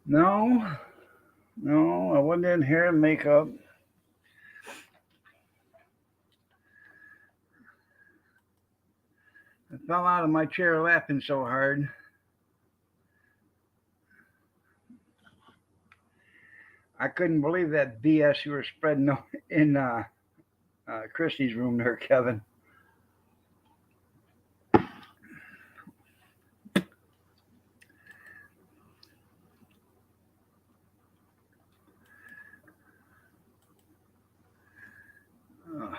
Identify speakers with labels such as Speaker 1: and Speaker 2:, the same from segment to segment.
Speaker 1: No, no, I wasn't in hair and makeup. I fell out of my chair laughing so hard. I couldn't believe that BS you were spreading in Christy's room there, Kevin. Uh,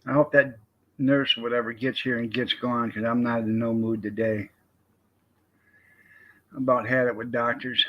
Speaker 1: I hope that nurse or whatever gets here and gets gone because I'm not in no mood today. I about had it with doctors.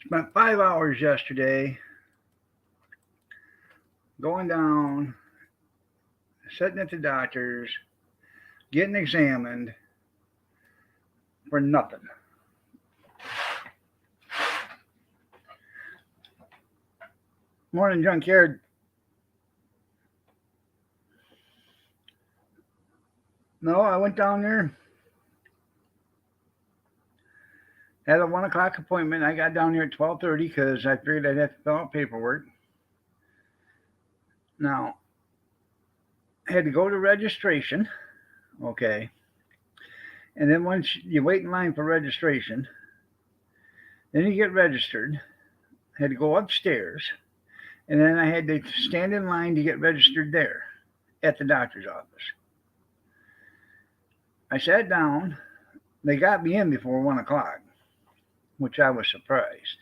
Speaker 1: Spent 5 hours yesterday going down, sitting at the doctor's, getting examined for nothing. Morning, junkyard. No, I went down there, had a 1 o'clock appointment. I got down here at 12:30 because I figured I'd have to fill out paperwork. Now, I had to go to registration, okay, and then once you wait in line for registration, then you get registered. I had to go upstairs, and then I had to stand in line to get registered there at the doctor's office. I sat down. They got me in before 1 o'clock, which I was surprised.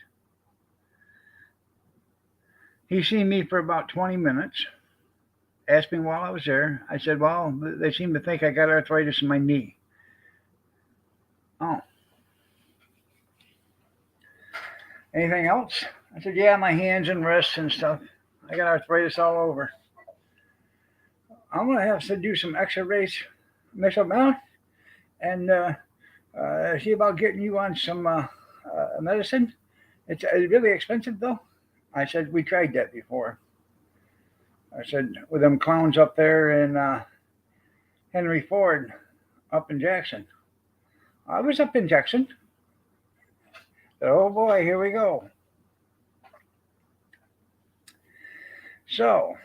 Speaker 1: He seen me for about 20 minutes, asked me while I was there. I said, well, they seem to think I got arthritis in my knee. Oh. Anything else? I said, yeah, my hands and wrists and stuff. I got arthritis all over. I'm going to have to do some x-rays, Miss O'Malley, and see about getting you on some medicine. It's really expensive, though. I said, we tried that before. I said, with them clowns up there in Henry Ford up in Jackson. I was up in Jackson. Oh boy, here we go. So,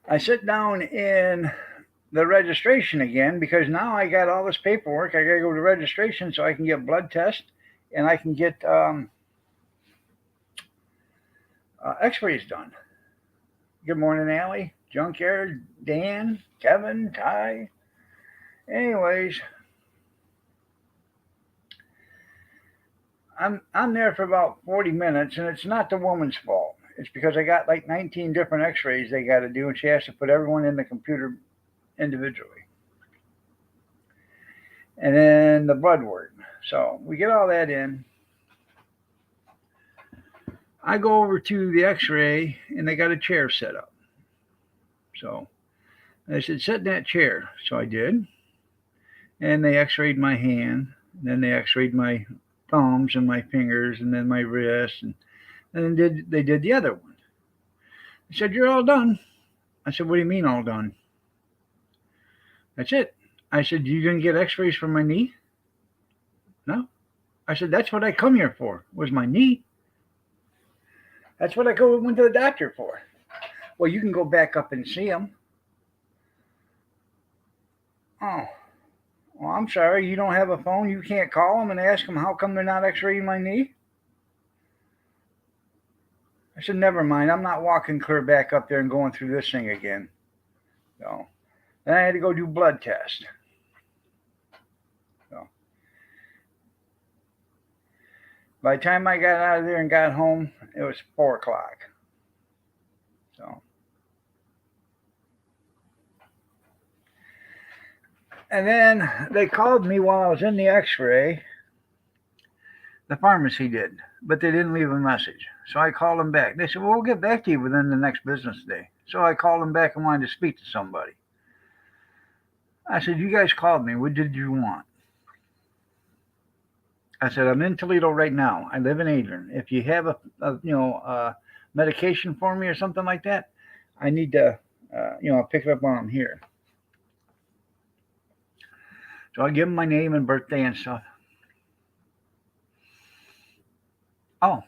Speaker 1: I sit down in the registration again because now I got all this paperwork. I got to go to registration so I can get blood test and I can get x-rays done. Good morning, Allie, Junkyard, Dan, Kevin, Ty. Anyways, I'm there for about 40 minutes, and it's not the woman's fault. It's because I got like 19 different X-rays they got to do, and she has to put everyone in the computer individually, and then the blood work. So we get all that in. I go over to the X-ray, and they got a chair set up. So they said, sit in that chair. So I did, and they X-rayed my hand, and then they X-rayed my thumbs and my fingers, and then my wrists, and then they did the other one. They said, you're all done. I said, what do you mean all done? That's it. I said, you gonna get x-rays for my knee? No. I said, that's what I come here for, was my knee. That's what I went to the doctor for. Well, you can go back up and see him. Oh, well, I'm sorry, you don't have a phone? You can't call them and ask them how come they're not x-raying my knee? I said, never mind. I'm not walking clear back up there and going through this thing again. So then I had to go do blood test. So by the time I got out of there and got home, it was 4 o'clock. So And then they called me while I was in the x-ray. The pharmacy did, but they didn't leave a message. So I called them back. They said, well, we'll get back to you within the next business day. So I called them back and wanted to speak to somebody. I said, you guys called me. What did you want? I said, I'm in Toledo right now. I live in Adrian. If you have a medication for me or something like that, I need to, pick it up while I'm here. So I give them my name and birthday and stuff. Oh,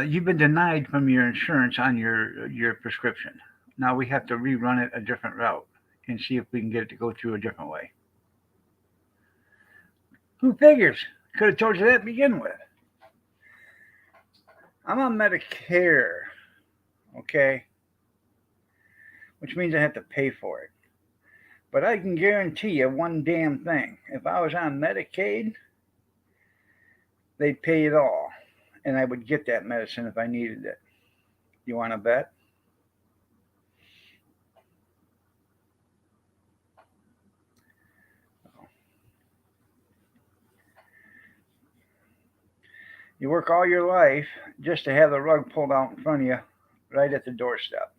Speaker 1: you've been denied from your insurance on your prescription. Now we have to rerun it a different route and see if we can get it to go through a different way. Who figures? Could have told you that to begin with. I'm on Medicare, okay, which means I have to pay for it. But I can guarantee you one damn thing. If I was on Medicaid, they'd pay it all, and I would get that medicine if I needed it. You want to bet? You work all your life just to have the rug pulled out in front of you right at the doorstep.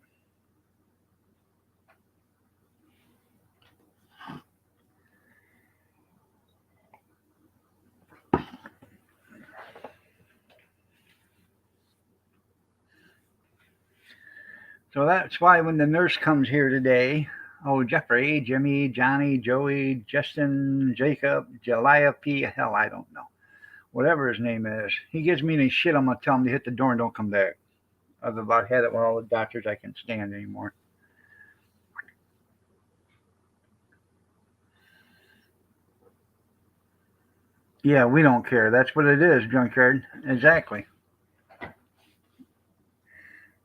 Speaker 1: So that's why when the nurse comes here today, oh, Jeffrey, Jimmy, Johnny, Joey, Justin, Jacob, P, hell, I don't know. Whatever his name is, he gives me any shit, I'm going to tell him to hit the door and don't come back. I've about had it with all the doctors I can stand anymore. Yeah, we don't care. That's what it is, junkyard. Exactly.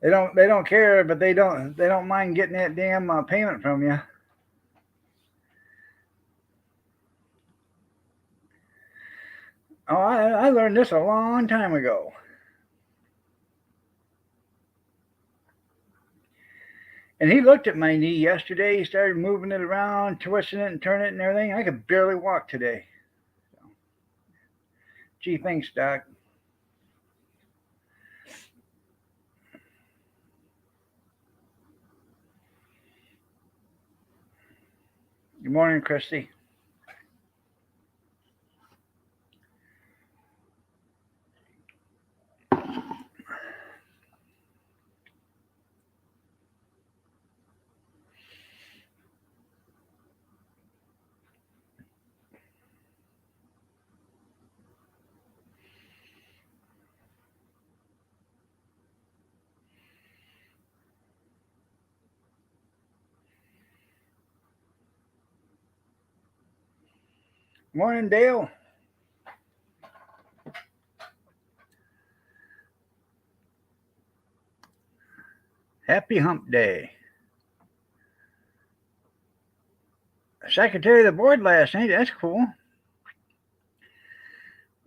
Speaker 1: They don't care, but they don't mind getting that damn payment from you. Oh, I learned this a long time ago. And he looked at my knee yesterday. He started moving it around, twisting it and turning it and everything. I could barely walk today. So, gee, thanks, Doc. Good morning, Christy. Morning, Dale. Happy Hump Day. Secretary of the board last night. That's cool.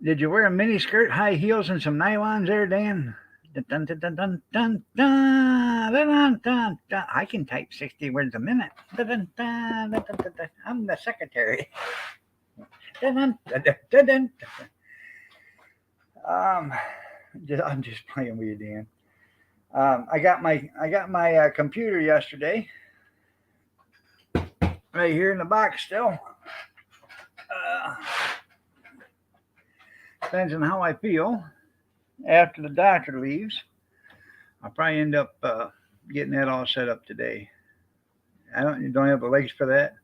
Speaker 1: Did you wear a mini skirt, high heels, and some nylons there, Dan? Dun, dun, dun, dun, dun, dun, dun, dun, dun. I can type 60 words a minute. Dun, dun, dun, dun, dun, dun. I'm the secretary. Dun, dun, dun, dun, dun, dun. I'm just playing with you, Dan. I got my computer yesterday, right here in the box still. Depends on how I feel after the doctor leaves. I'll probably end up getting that all set up today. I don't have the legs for that.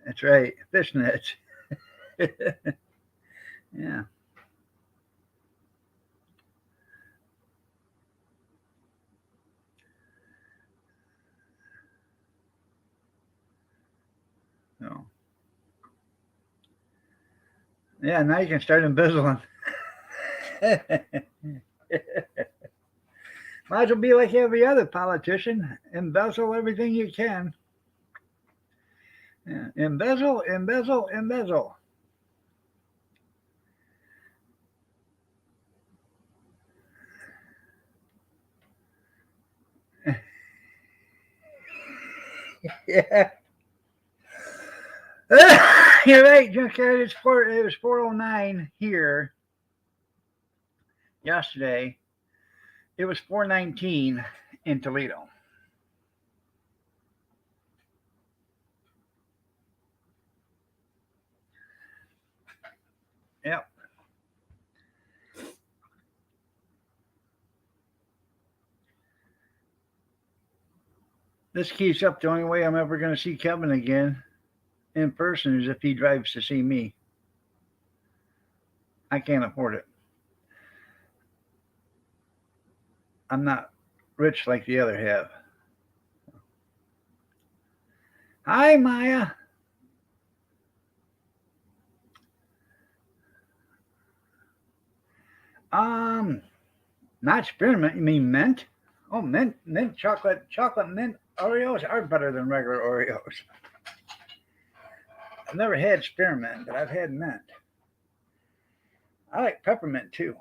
Speaker 1: That's right, fishnets. Yeah. So yeah, now you can start embezzling. Might as well be like every other politician. Embezzle everything you can. Yeah. Embezzle, embezzle, embezzle. Yeah. You're right, Junkyard. It was 4:09 here yesterday. It was 4:19 in Toledo. Yep. This keeps up. The only way I'm ever going to see Kevin again in person is if he drives to see me. I can't afford it. I'm not rich like the other have. Hi, Maya. Um, Not spearmint. You mean mint? Oh, mint chocolate mint Oreos are better than regular Oreos. I've never had spearmint, but I've had mint. I like peppermint too.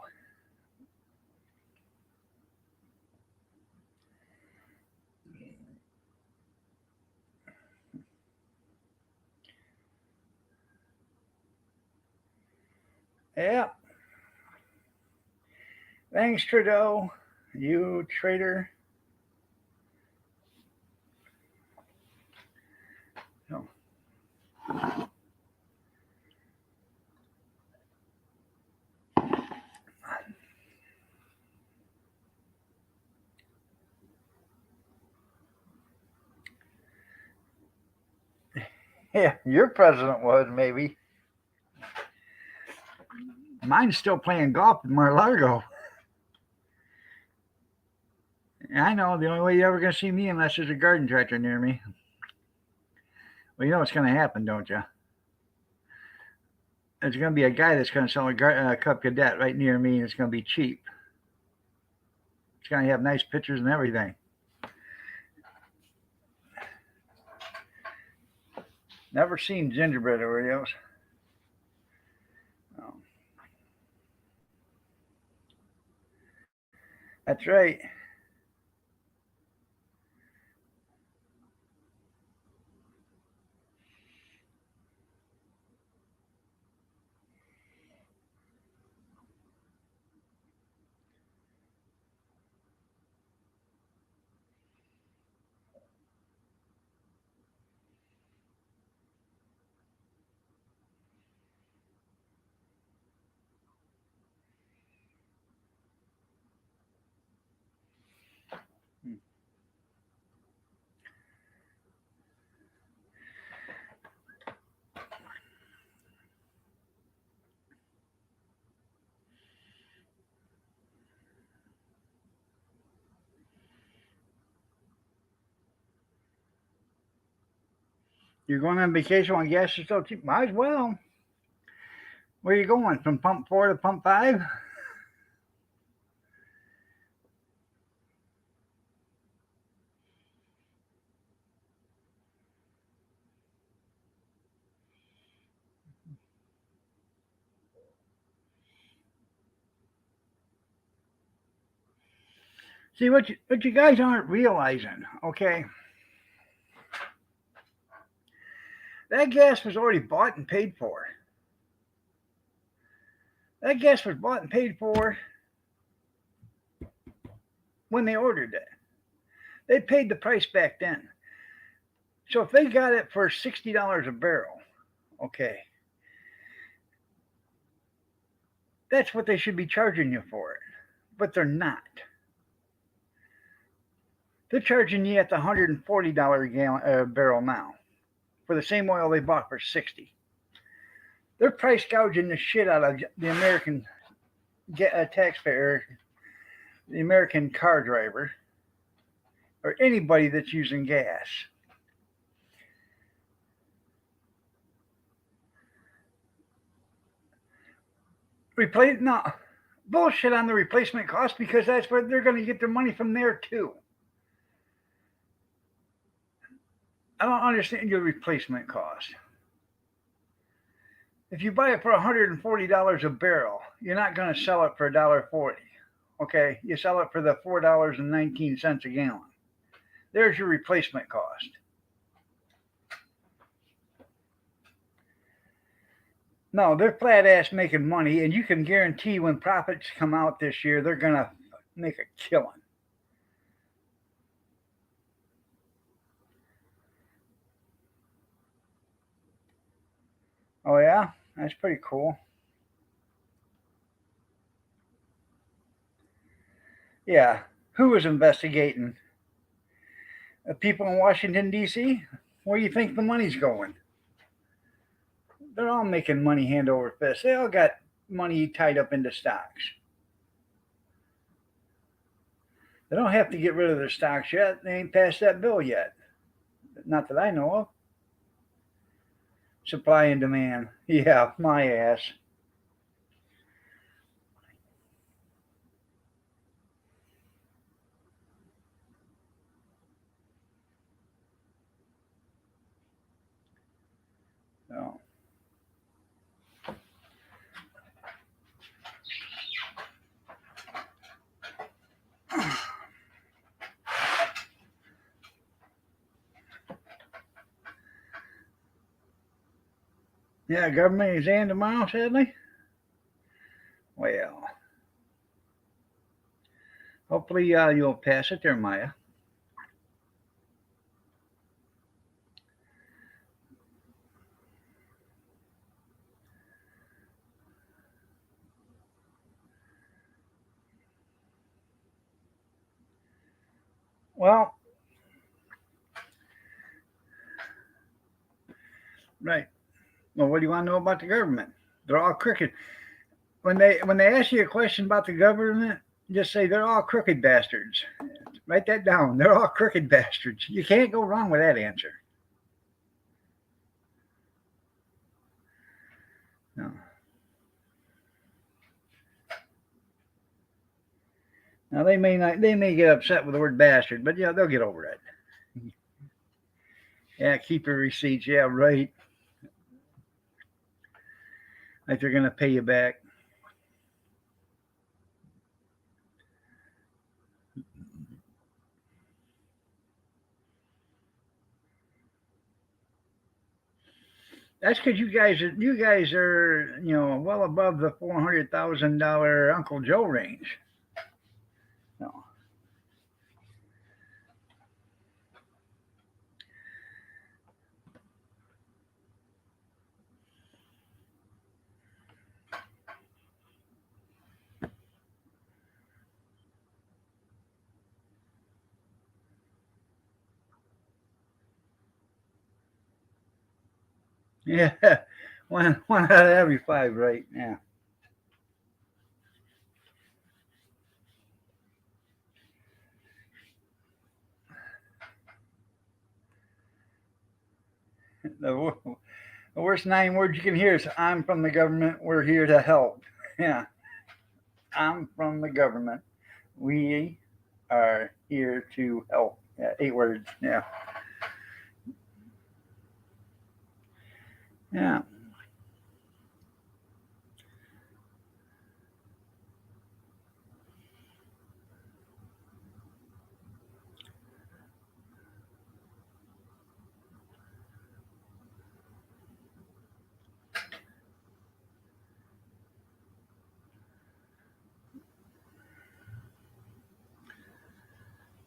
Speaker 1: Yeah. Thanks, Trudeau. You traitor. No. Yeah, your president was maybe. Mine's still playing golf in Mar-a-Lago. I know the only way you're ever going to see me unless there's a garden tractor near me. Well, you know what's going to happen, don't you? There's going to be a guy that's going to sell a Cub Cadet right near me, and it's going to be cheap. It's going to have nice pictures and everything. Never seen gingerbread Oreos. Oh. That's right. You're going on vacation when gas is so cheap? Might as well. Where are you going? From pump 4 to pump 5? See, what you guys aren't realizing, okay? That gas was already bought and paid for. That gas was bought and paid for when they ordered it. They paid the price back then. So if they got it for $60 a barrel, okay, that's what they should be charging you for it. But they're not. They're charging you at the $140 barrel now for the same oil they bought for $60. They're price gouging the shit out of the American taxpayer, the American car driver, or anybody that's using gas. Replace no bullshit on the replacement cost because that's where they're going to get their money from there too. I don't understand your replacement cost. If you buy it for $140 a barrel, you're not going to sell it for $1.40. Okay, you sell it for the $4.19 a gallon. There's your replacement cost. No, they're flat ass making money, and you can guarantee when profits come out this year, they're gonna make a killing. Oh yeah, that's pretty cool. Yeah, who was investigating? People in Washington D.C. Where do you think the money's going? They're all making money hand over fist. They all got money tied up into stocks. They don't have to get rid of their stocks yet. They ain't passed that bill yet. Not that I know of. Supply and demand. Yeah, my ass. So, yeah, government exam tomorrow, sadly. Well, hopefully you'll pass it there, Maya. Well, right. Well, what do you want to know about the government? They're all crooked. When they ask you a question about the government, just say they're all crooked bastards. Write that down. They're all crooked bastards. You can't go wrong with that answer. No. Now they may not. They may get upset with the word bastard, but yeah, they'll get over it. Yeah, keep your receipts. Yeah, right. Like they're gonna pay you back. That's because you guys are well above the $400,000 Uncle Joe range. No. Yeah, one out of every five, right? Yeah. The, the worst 9 words you can hear is "I'm from the government. We're here to help." Yeah, I'm from the government. We are here to help. Yeah, 8 words. Yeah, yeah.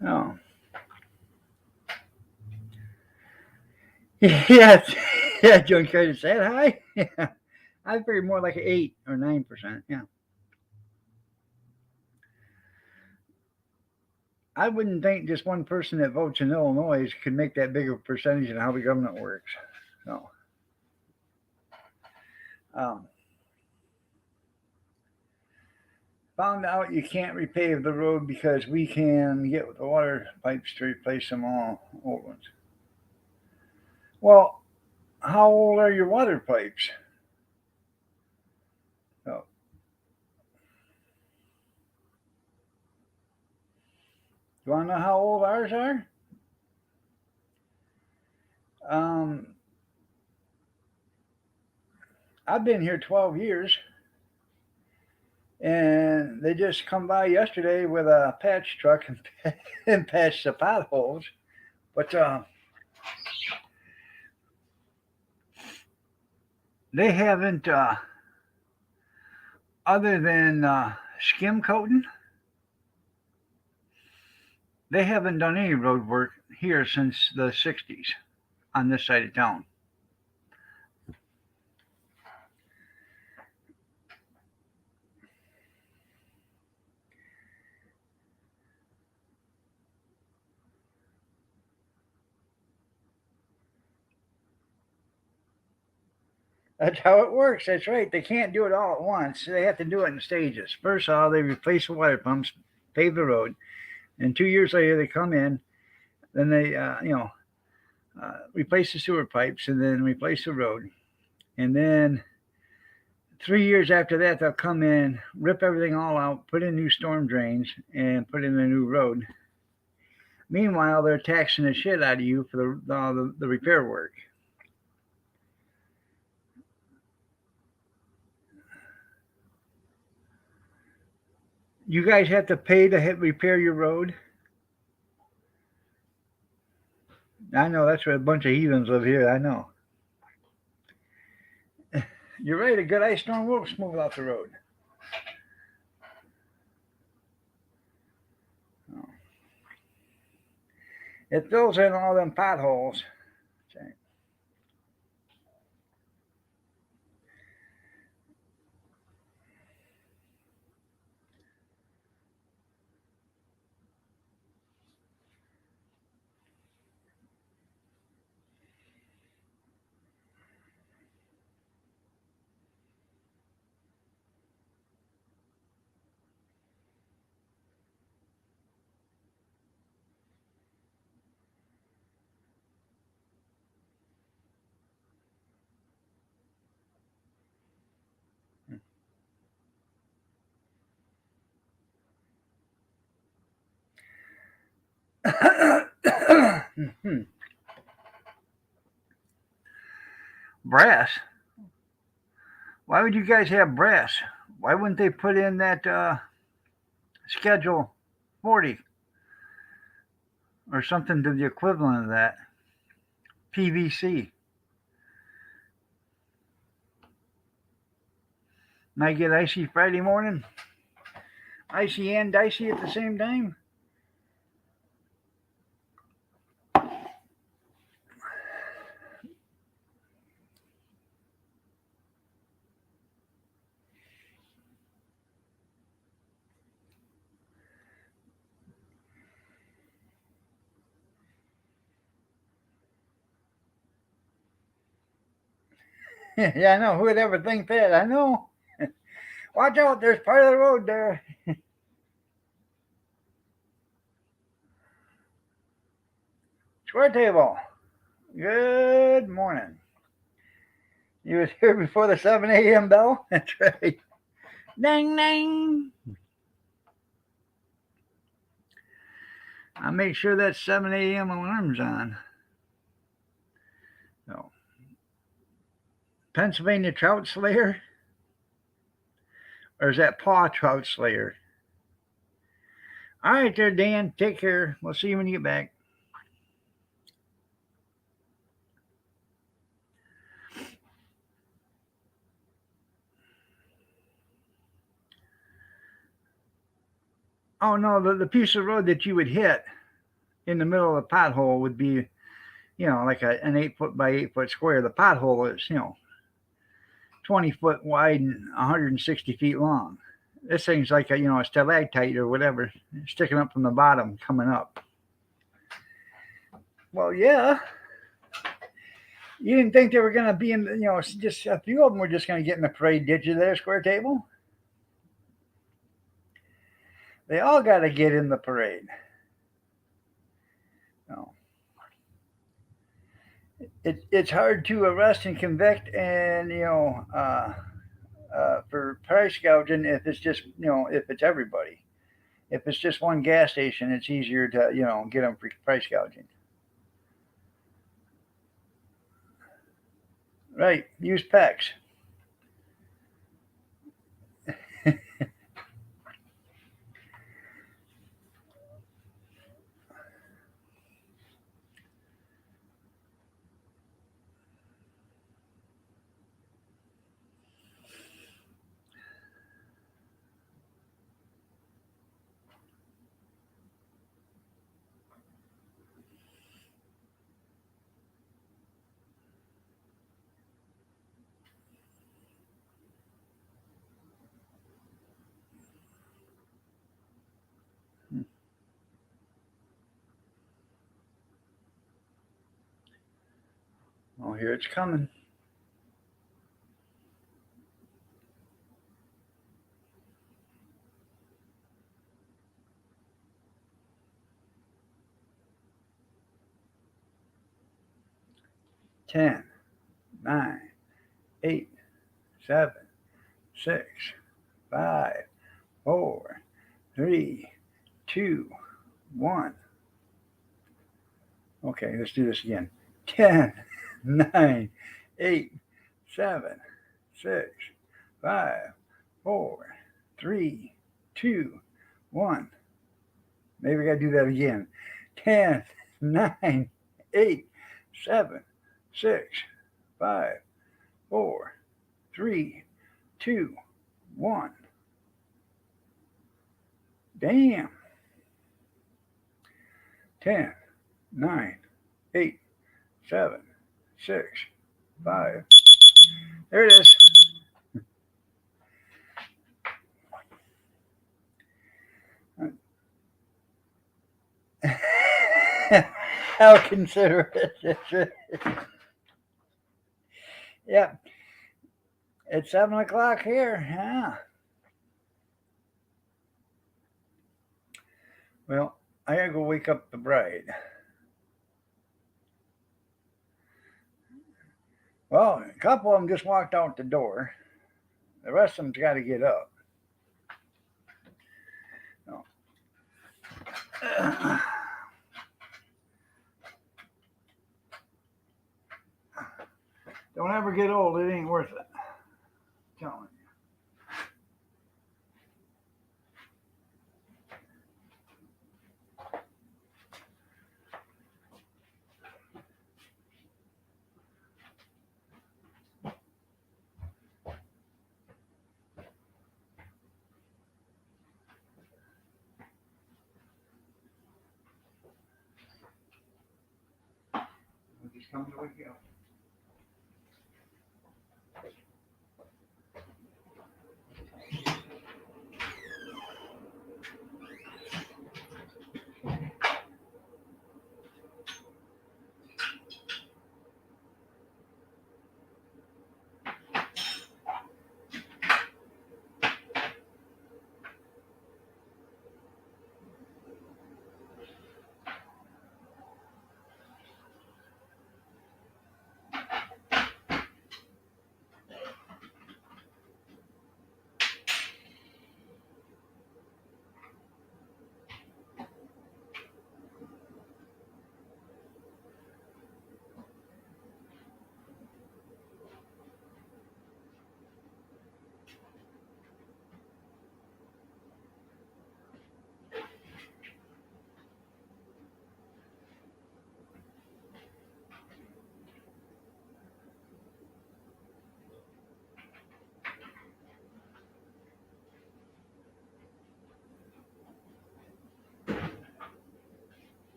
Speaker 1: Oh, yeah, yeah. John Curtis said hi. Yeah, I figured more like an 8 or 9%. Yeah, I wouldn't think just one person that votes in Illinois could make that big of a percentage in how the government works. So, um, found out you can't repave the road because we can get the water pipes to replace them all old ones. Well, how old are your water pipes? So, you want to know how old ours are? Um, I've been here 12 years, and they just come by yesterday with a patch truck and, and patched the potholes. But They haven't, other than skim coating, they haven't done any road work here since the 60s on this side of town. That's how it works. That's right. They can't do it all at once. They have to do it in stages. First of all, they replace the water pumps, pave the road, and 2 years later they come in. Then they, replace the sewer pipes and then replace the road. And then 3 years after that, they'll come in, rip everything all out, put in new storm drains, and put in a new road. Meanwhile, they're taxing the shit out of you for the repair work. You guys have to pay to repair your road. I know that's where a bunch of heathens live here. I know. You're right. A good ice storm will smooth out the road. It fills in all them potholes. Brass. Why would you guys have brass? Why wouldn't they put in that schedule 40 or something to the equivalent of that? PVC. Might get icy Friday morning, icy and dicey at the same time. Yeah, I know. Who would ever think that? I know. Watch out, there's part of the road there. Square table. Good morning. You was here before the 7 a.m. bell? That's right. Ding, ding. I'll make sure that 7 a.m. alarm's on. So, Pennsylvania Trout Slayer? Or is that Paw Trout Slayer? All right, there, Dan. Take care. We'll see you when you get back. Oh, no, the piece of road that you would hit in the middle of the pothole would be, like an 8 foot by 8 foot square. The pothole is, 20 foot wide and 160 feet long. This thing's like a stalactite or whatever sticking up from the bottom coming up. Well, yeah. You didn't think they were going to be in, just a few of them were just going to get in the parade, did you, there, Square Table? They all got to get in the parade. No. It's hard to arrest and convict and, for price gouging if it's just, if it's everybody. If it's just one gas station, it's easier to, get them for price gouging. Right. Use PEX. here it's coming. Ten, 9, 8, 7, 6, 5, 4, 3, 2, 1. Okay, let's do this again. 10, 9, 8, 7, 6, 5, 4, 3, 2, 1. Maybe we got to do that again. 10, 9, 8, 7, 6, 5, 4, 3, 2, 1. Damn. 10, 9, 8, 7, 6, 5. There it is. How considerate. Yeah. It's 7 o'clock here. Yeah. Well, I gotta go wake up the bride. Well, a couple of them just walked out the door. The rest of them's got to get up. So, don't ever get old. It ain't worth it. I'm telling you. I'm just coming to wake you up.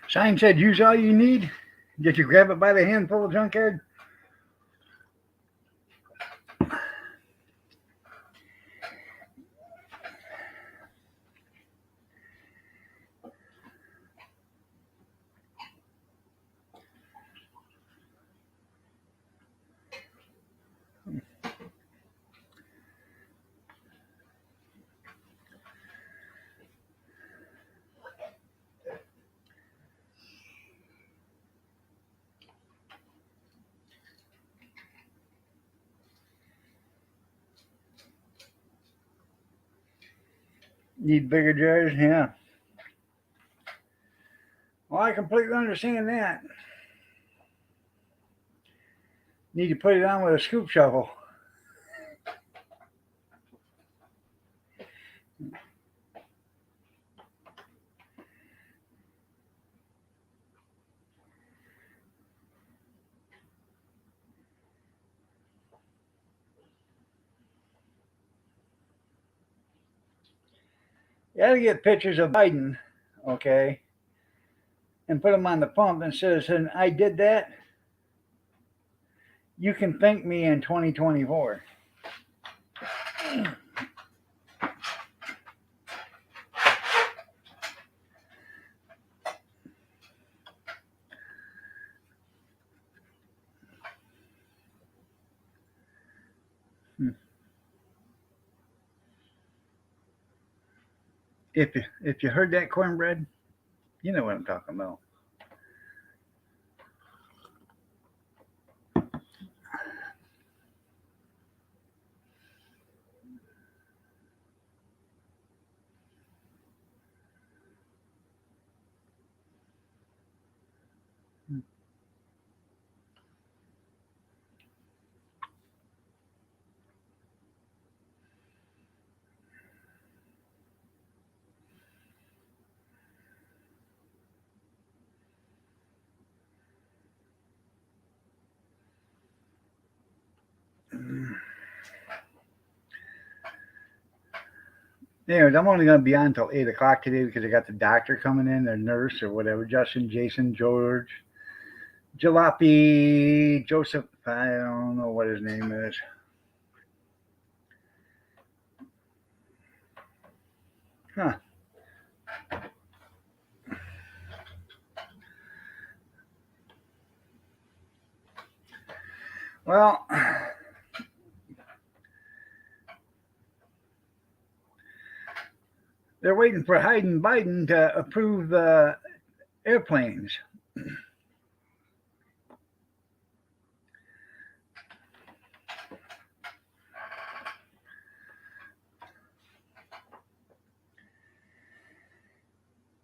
Speaker 1: Sign said, use all you need. Did you grab it by the handful of junkyard? Need bigger jars? Yeah. Well, I completely understand that. Need to put it on with a scoop shovel. You got to get pictures of Biden, okay, and put them on the pump and says, and I did that. You can thank me in 2024. If you heard that cornbread, you know what I'm talking about. Anyways, I'm only going to be on until 8 o'clock today because I got the doctor coming in, the nurse or whatever, Justin, Jason, George, Jalopy, Joseph, I don't know what his name is. Huh. Well, they're waiting for Biden to approve the airplanes.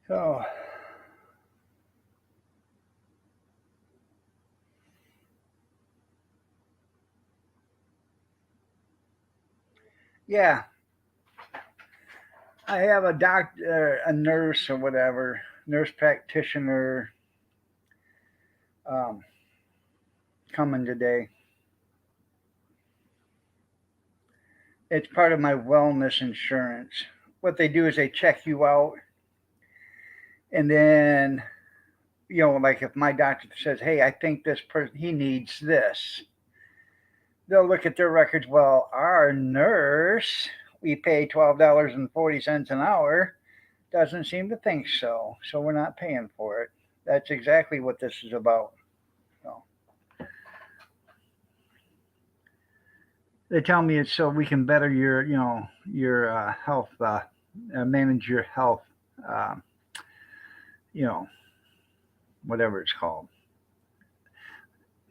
Speaker 1: So, yeah, I have a doctor, a nurse or whatever, nurse practitioner um, coming today. It's part of my wellness insurance. What they do is they check you out, and then like if my doctor says, "Hey, I think this person he needs this," they'll look at their records. Well, our nurse, we pay $12.40 an hour, doesn't seem to think so, so we're not paying for it. That's exactly what this is about. So they tell me it's so we can better your health, manage your health, uh, you know, whatever it's called.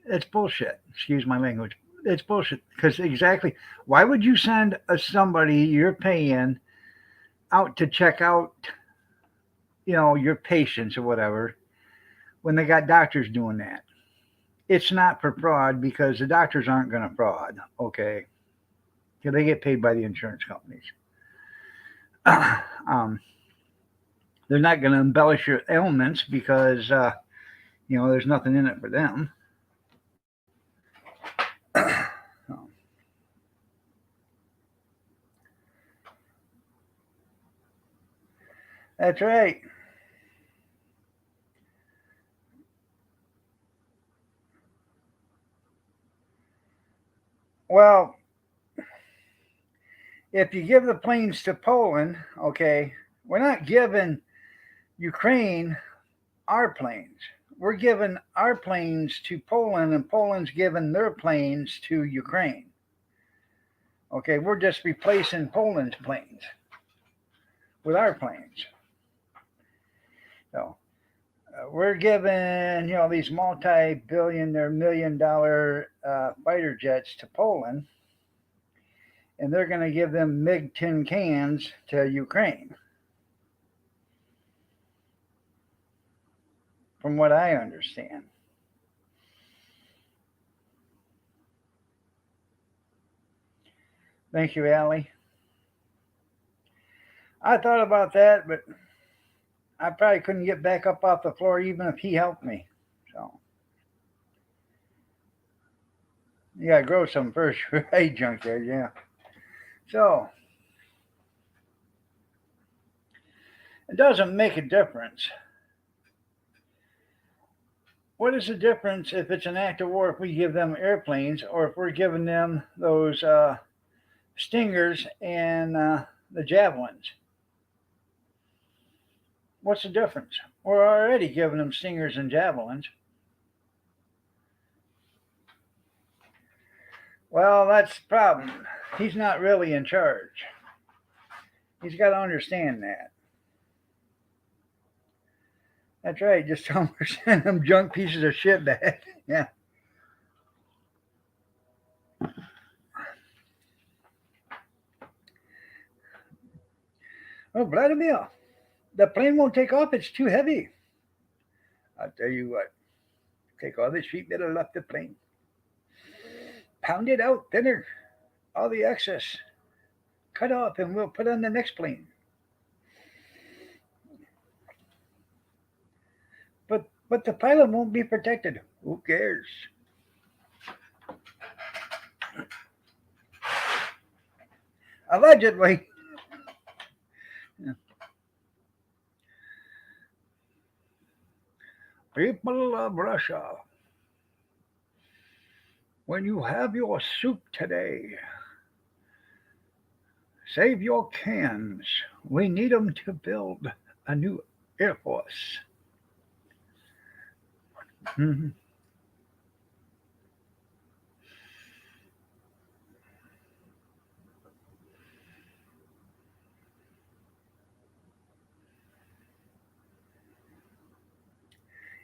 Speaker 1: It's bullshit. Excuse my language. It's bullshit because exactly why would you send somebody you're paying out to check out, your patients or whatever when they got doctors doing that? It's not for fraud because the doctors aren't going to fraud. Okay, they get paid by the insurance companies. um, they're not going to embellish your ailments because there's nothing in it for them. So, that's right. Well, if you give the planes to Poland, okay, we're not giving Ukraine our planes. We're giving our planes to Poland, and Poland's giving their planes to Ukraine. Okay, we're just replacing Poland's planes with our planes. So we're giving these multi-billion or million-dollar fighter jets to Poland, and they're going to give them MiG tin cans to Ukraine. From what I understand. Thank you, Allie. I thought about that, but I probably couldn't get back up off the floor even if he helped me. So you gotta grow some first, right, Junkyard? Yeah. So It doesn't make a difference. What is the difference if it's an act of war if we give them airplanes or if we're giving them those stingers and the javelins? What's the difference? We're already giving them stingers and javelins. Well, that's the problem. He's not really in charge. He's got to understand that. That's right. Just tell him we're sending them junk pieces of shit back. Yeah. Oh, Vladimir, the plane won't take off. It's too heavy. I'll tell you what. Take all the sheet metal off the plane. Pound it out thinner. All the excess. Cut off and we'll put on the next plane. But the pilot won't be protected. Who cares? Allegedly. People of Russia, when you have your soup today, save your cans. We need them to build a new Air Force. Mhm.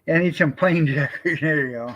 Speaker 1: I need some plain jackers. There you go.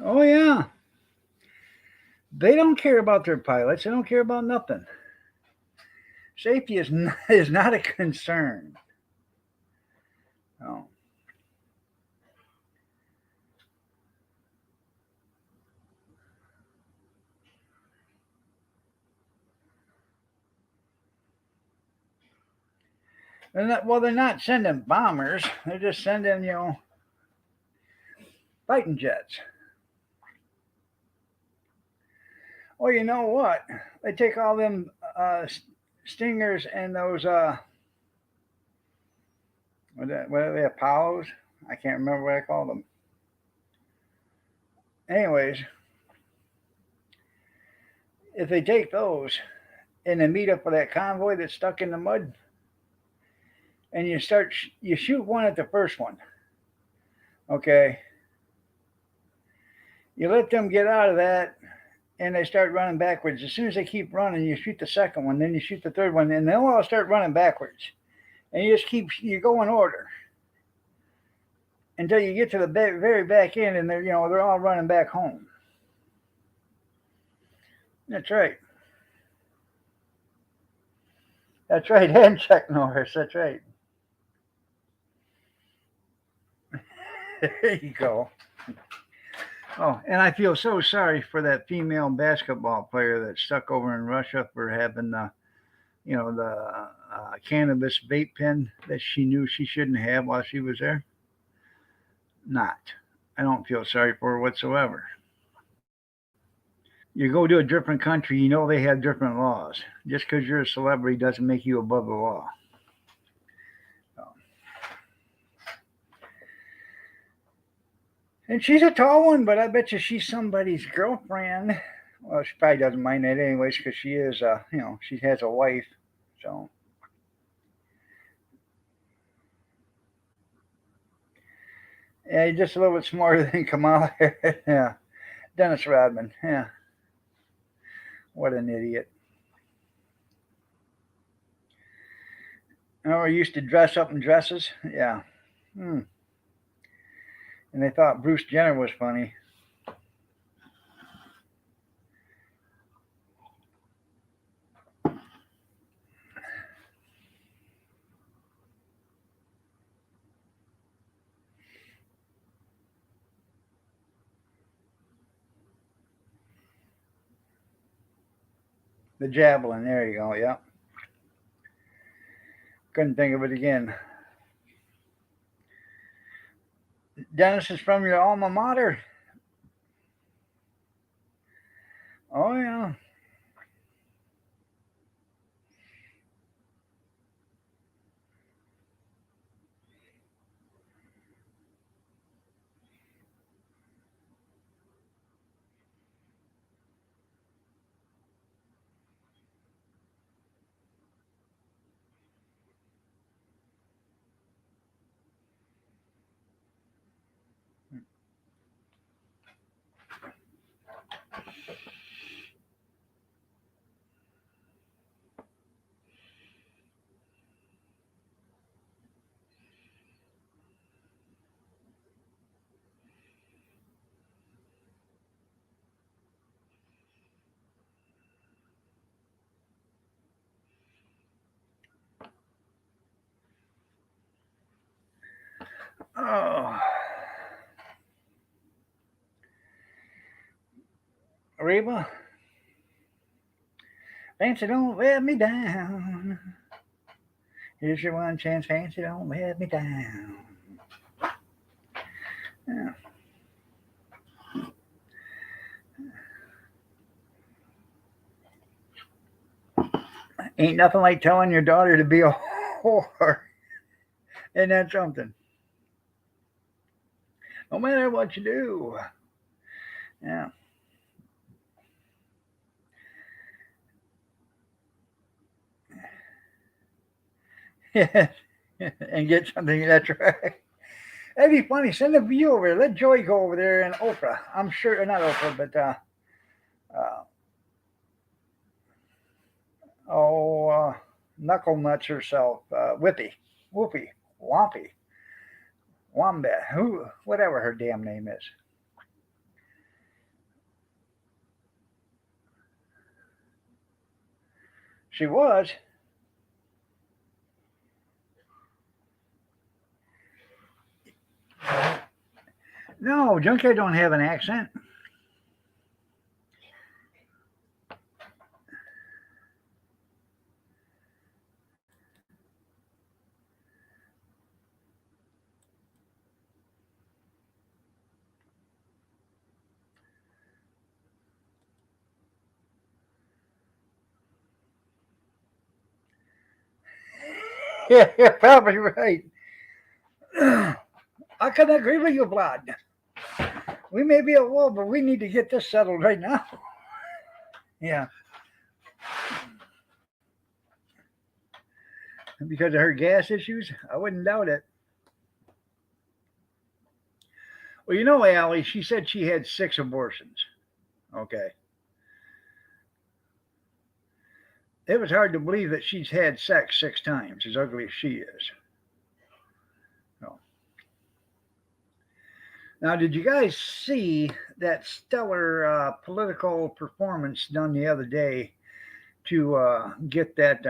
Speaker 1: Oh yeah, they don't care about their pilots. They don't care about nothing. Safety is not a concern. Oh. They're not sending bombers. They're just sending fighting jets. Well, you know what? They take all them stingers and those what are they, Apollos? I can't remember what I called them. Anyways, if they take those and they meet up with that convoy that's stuck in the mud, and you shoot one at the first one, okay? You let them get out of that, and they start running backwards. As soon as they keep running, you shoot the second one, then you shoot the third one, and they'll all start running backwards. And you go in order until you get to the very back end, and they're all running back home. That's right. That's right. And Chuck Norris. That's right. There you go. Oh, and I feel so sorry for that female basketball player that's stuck over in Russia for having the cannabis vape pen that she knew she shouldn't have while she was there. Not. I don't feel sorry for her whatsoever. You go to a different country, you know they have different laws. Just because you're a celebrity doesn't make you above the law. So, and she's a tall one, but I bet you she's somebody's girlfriend. Well, she probably doesn't mind that anyways because she is, she has a wife. So, yeah, just a little bit smarter than Kamala Harris. Yeah, Dennis Rodman. Yeah, what an idiot. Oh, he used to dress up in dresses. Yeah. Hmm. And they thought Bruce Jenner was funny. The javelin. There you go. Yep. Couldn't think of it again. Dennis is from your alma mater. Oh yeah. Oh, Reba, fancy don't let me down. Here's your one chance, fancy don't let me down. Yeah. Ain't nothing like telling your daughter to be a whore. Isn't that something? No matter what you do. Yeah. And get something that's right. That'd be funny. Send a view over there. Let Joy go over there and Oprah. I'm sure, not Oprah, but uh, oh, Knuckle Nuts herself, Whippy, Whoopie, Wompy, Wombat, who, whatever her damn name is. She was. No, Junkyard don't have an accent. Yeah, you're probably right. I can agree with you, Blood. We may be at war, but we need to get this settled right now. Yeah, because of her gas issues, I wouldn't doubt it. Well, you know, Allie, she said she had 6 abortions. Okay. It was hard to believe that she's had sex 6 times, as ugly as she is. No. Now, did you guys see that stellar political performance done the other day to get that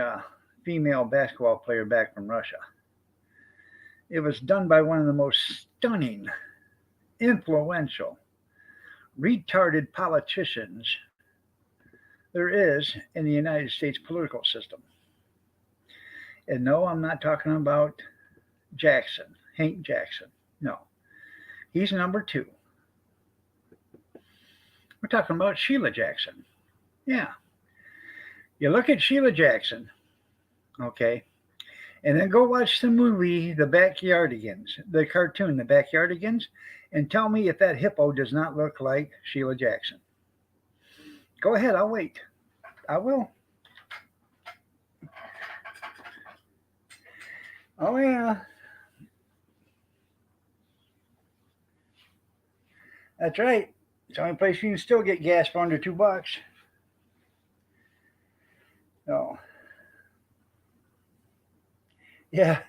Speaker 1: female basketball player back from Russia? It was done by one of the most stunning, influential, retarded politicians there is in the United States political system. And no, I'm not talking about Jackson, Hank Jackson. No, he's number 2. We're talking about Sheila Jackson. Yeah. You look at Sheila Jackson, okay, and then go watch the movie The Backyardigans, the cartoon The Backyardigans, and tell me if that hippo does not look like Sheila Jackson. Go ahead, I'll wait. I will. Oh yeah, that's right. It's the only place you can still get gas for under $2. Oh yeah,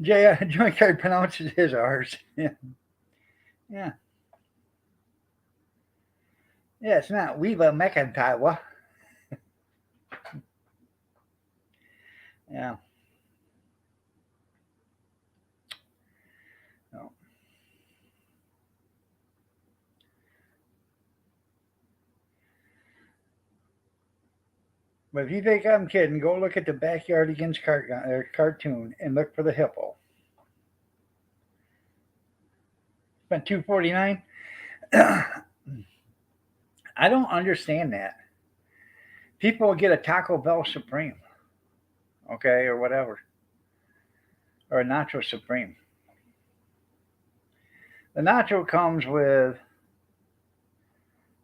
Speaker 1: Junkyard pronounces his R's. Yeah, yeah, yeah. It's not Weaver McIntyre. Yeah. No. But if you think I'm kidding, go look at the Backyardigans cartoon and look for the hippo. Spent $2.49. I don't understand that. People will get a Taco Bell Supreme, okay, or whatever, or a Nacho Supreme. The nacho comes with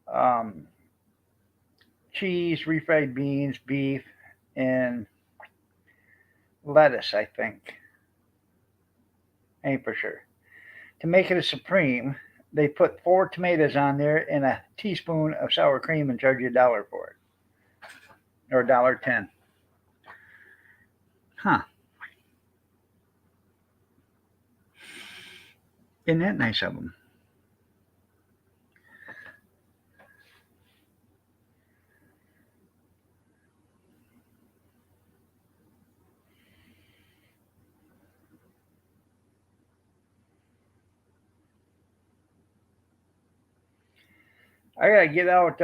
Speaker 1: um, cheese, refried beans, beef, and lettuce, I think. Ain't for sure. To make it a supreme, they put 4 tomatoes on there and a teaspoon of sour cream and charge you $1 for it, or $1.10. Huh? Isn't that nice of them? I gotta get out.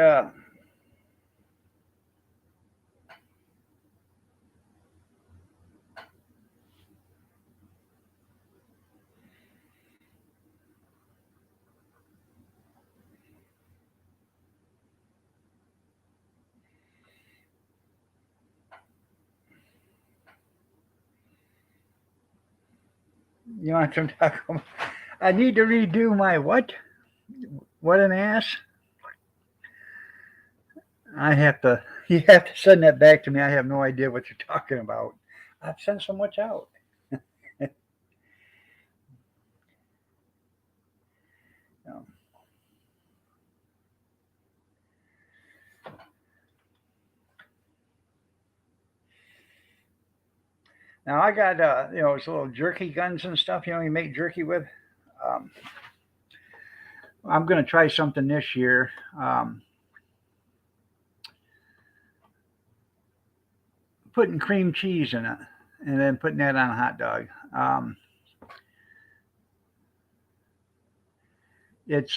Speaker 1: You want some taco? I need to redo my what? What an ass! I have to. You have to send that back to me. I have no idea what you're talking about. I've sent so much out. Um, Now I got those little jerky guns and stuff. You make jerky with. Um, I'm gonna try something this year. Putting cream cheese in it, and then putting that on a hot dog. It's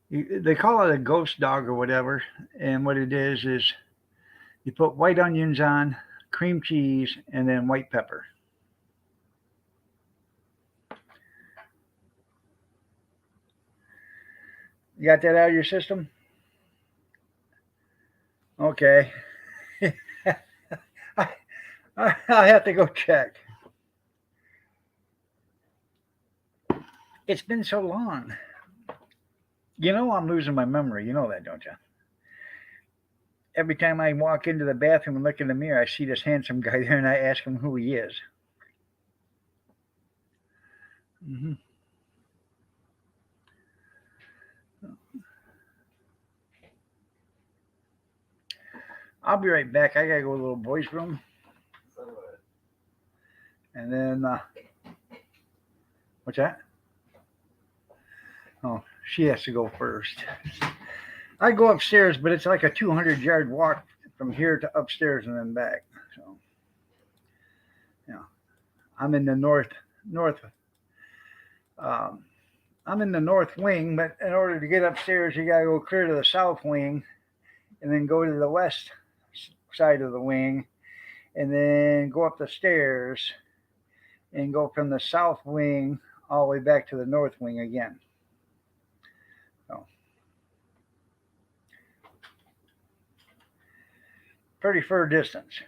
Speaker 1: they call it a ghost dog or whatever, and what it is you put white onions on, cream cheese, and then white pepper. You got that out of your system? Okay. I, I have to go check. It's been so long. You know I'm losing my memory. You know that, don't you? Every time I walk into the bathroom and look in the mirror, I see this handsome guy there, and I ask him who he is. Hmm. I'll be right back. I gotta go to the little boy's room, and then what's that? Oh, she has to go first. I go upstairs, but it's like a 200-yard walk from here to upstairs and then back. So, yeah, I'm in the north. Um, I'm in the north wing, but in order to get upstairs, you gotta go clear to the south wing, and then go to the west side of the wing, and then go up the stairs and go from the south wing all the way back to the north wing again. So, pretty far distance.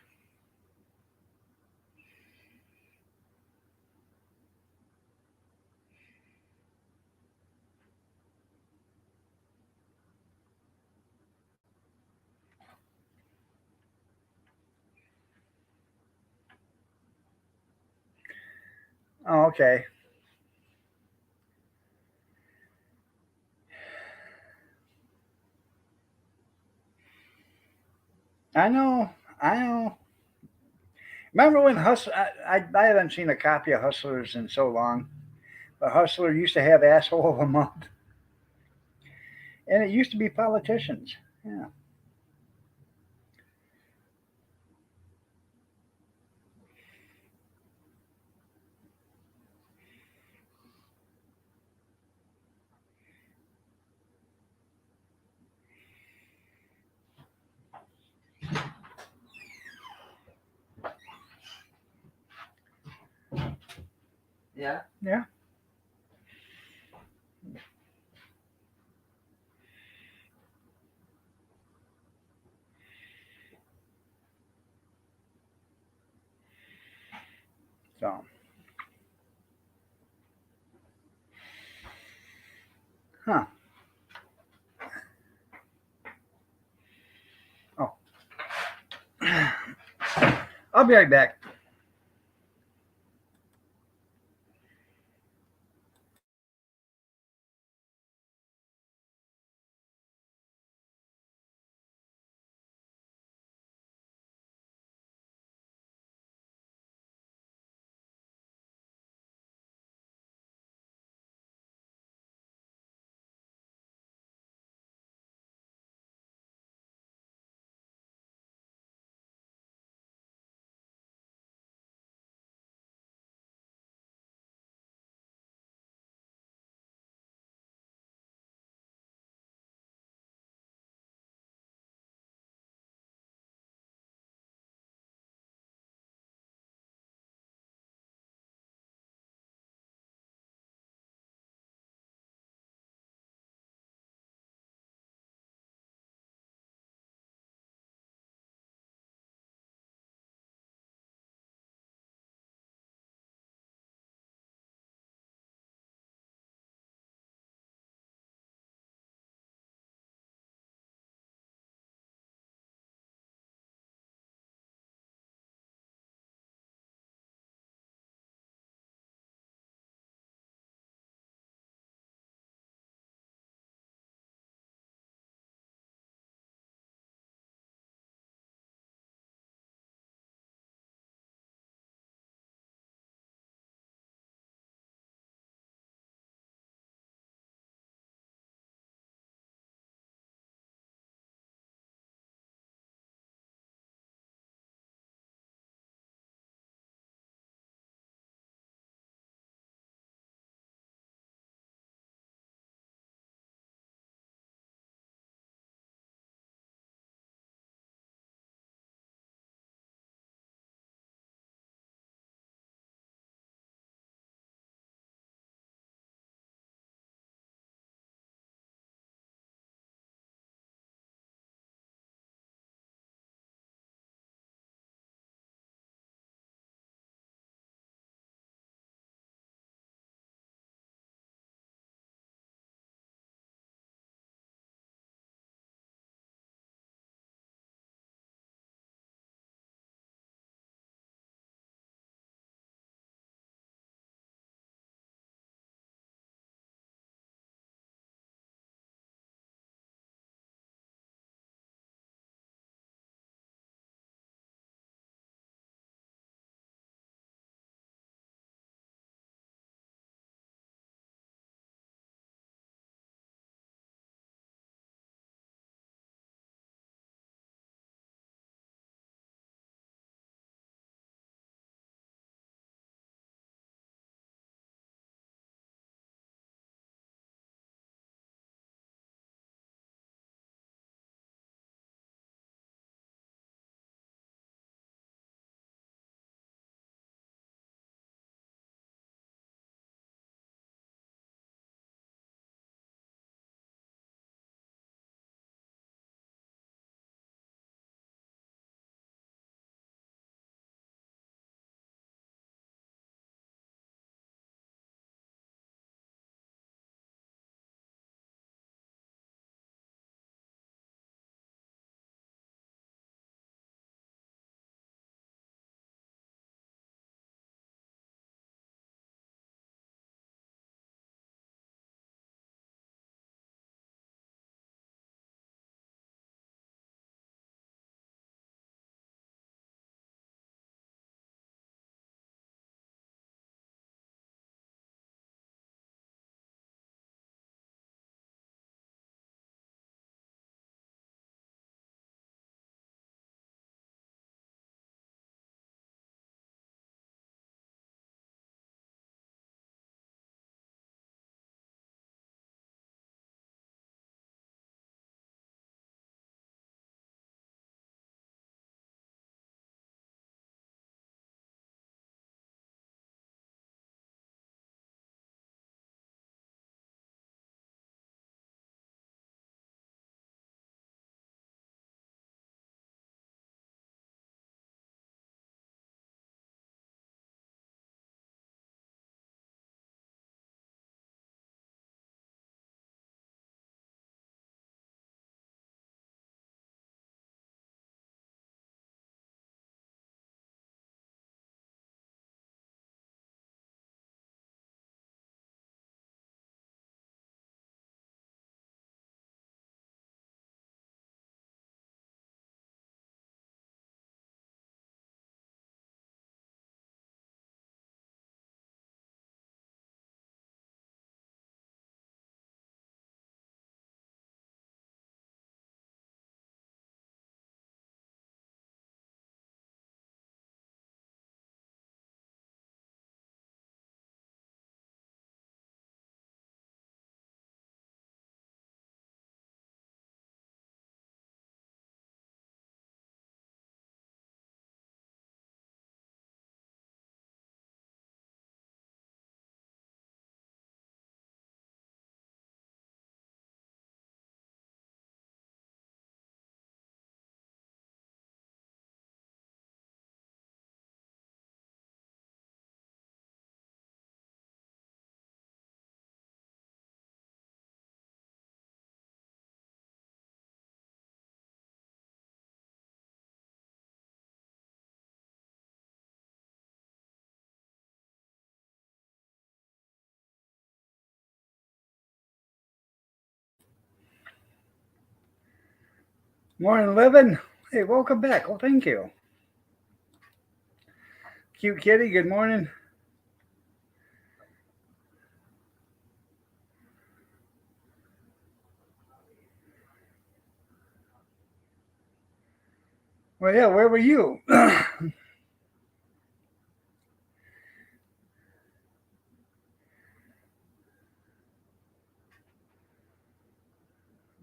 Speaker 1: Oh, okay. I know. I know. Remember when Hustler? I haven't seen a copy of Hustlers in so long. But Hustler used to have asshole of a month, and it used to be politicians. Yeah.
Speaker 2: Yeah.
Speaker 1: Yeah. So, huh. Oh, I'll be right back. Morning, Livin. Hey, welcome back. Oh, thank you. Cute kitty, good morning. Well, yeah, where were you?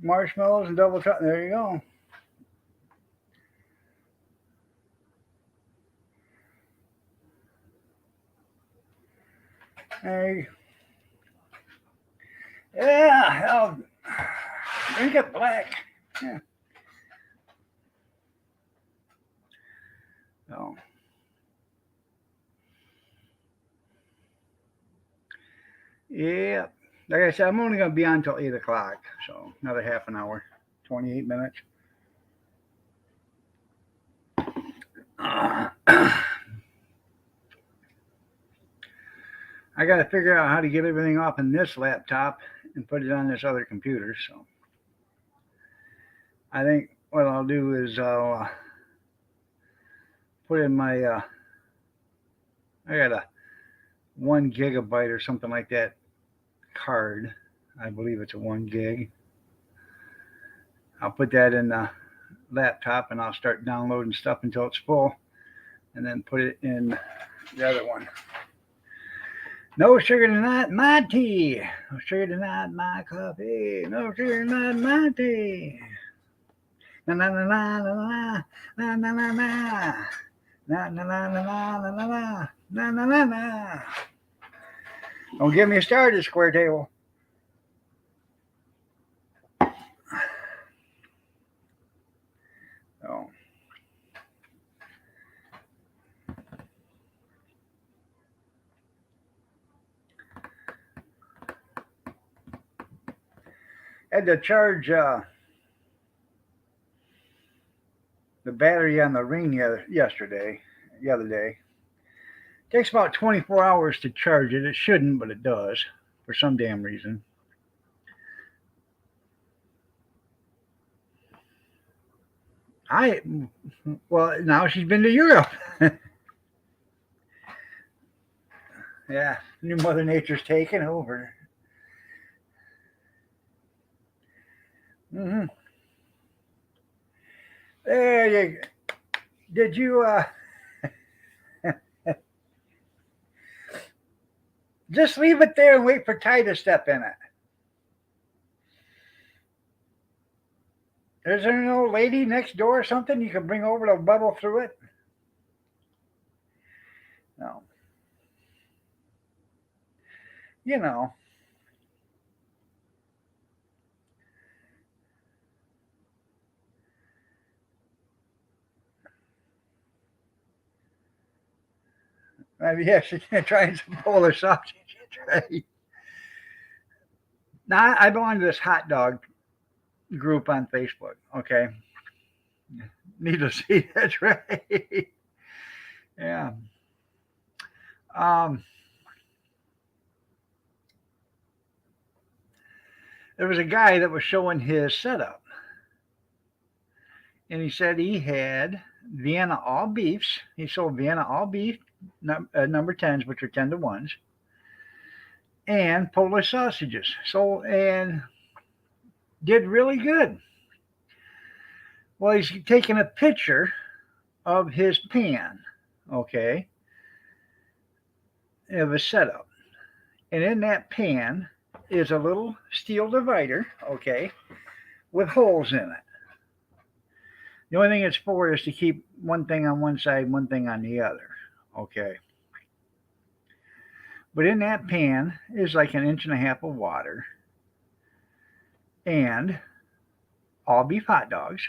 Speaker 1: Marshmallows and double chocolate. There you go. Hey, yeah, I'll drink it black. Yeah. So, yeah. Like I said, I'm only going to be on until 8 o'clock. So, another half an hour, 28 minutes. I got to figure out how to get everything off in this laptop and put it on this other computer. So, I think what I'll do is I'll put in my, I got a 1 gigabyte or something like that card. I believe it's a 1 gig. I'll put that in the laptop and I'll start downloading stuff until it's full and then put it in the other one. No sugar tonight, my tea. No sugar tonight, my coffee. No sugar tonight, my tea. Na na na na na na na na na na na na na na na na na na na na. Don't get me started, Square Table. So, had to charge the battery on the ring the other day. It takes about 24 hours to charge it. It shouldn't, but it does for some damn reason. I well now she's been to Europe. Yeah, new Mother Nature's taking over. Mm-hmm. There you did you just leave it there and wait for Ty to step in it? Is there no lady next door or something you can bring over to bubble through it? No. You know. Maybe yeah, she's gonna try some Polish sausage. Right. Now I belong to this hot dog group on Facebook. Okay. Need to see that's right. Yeah. Um, there was a guy that was showing his setup, and he said he had Vienna all beefs. He sold Vienna all beef number 10s, which are 10-to-1s, and Polish sausages. So, and did really good. Well, he's taking a picture of his pan, okay, of his setup. And in that pan is a little steel divider, okay, with holes in it. The only thing it's for is to keep one thing on one side, one thing on the other. Okay. But in that pan is like an inch and a half of water and all beef hot dogs.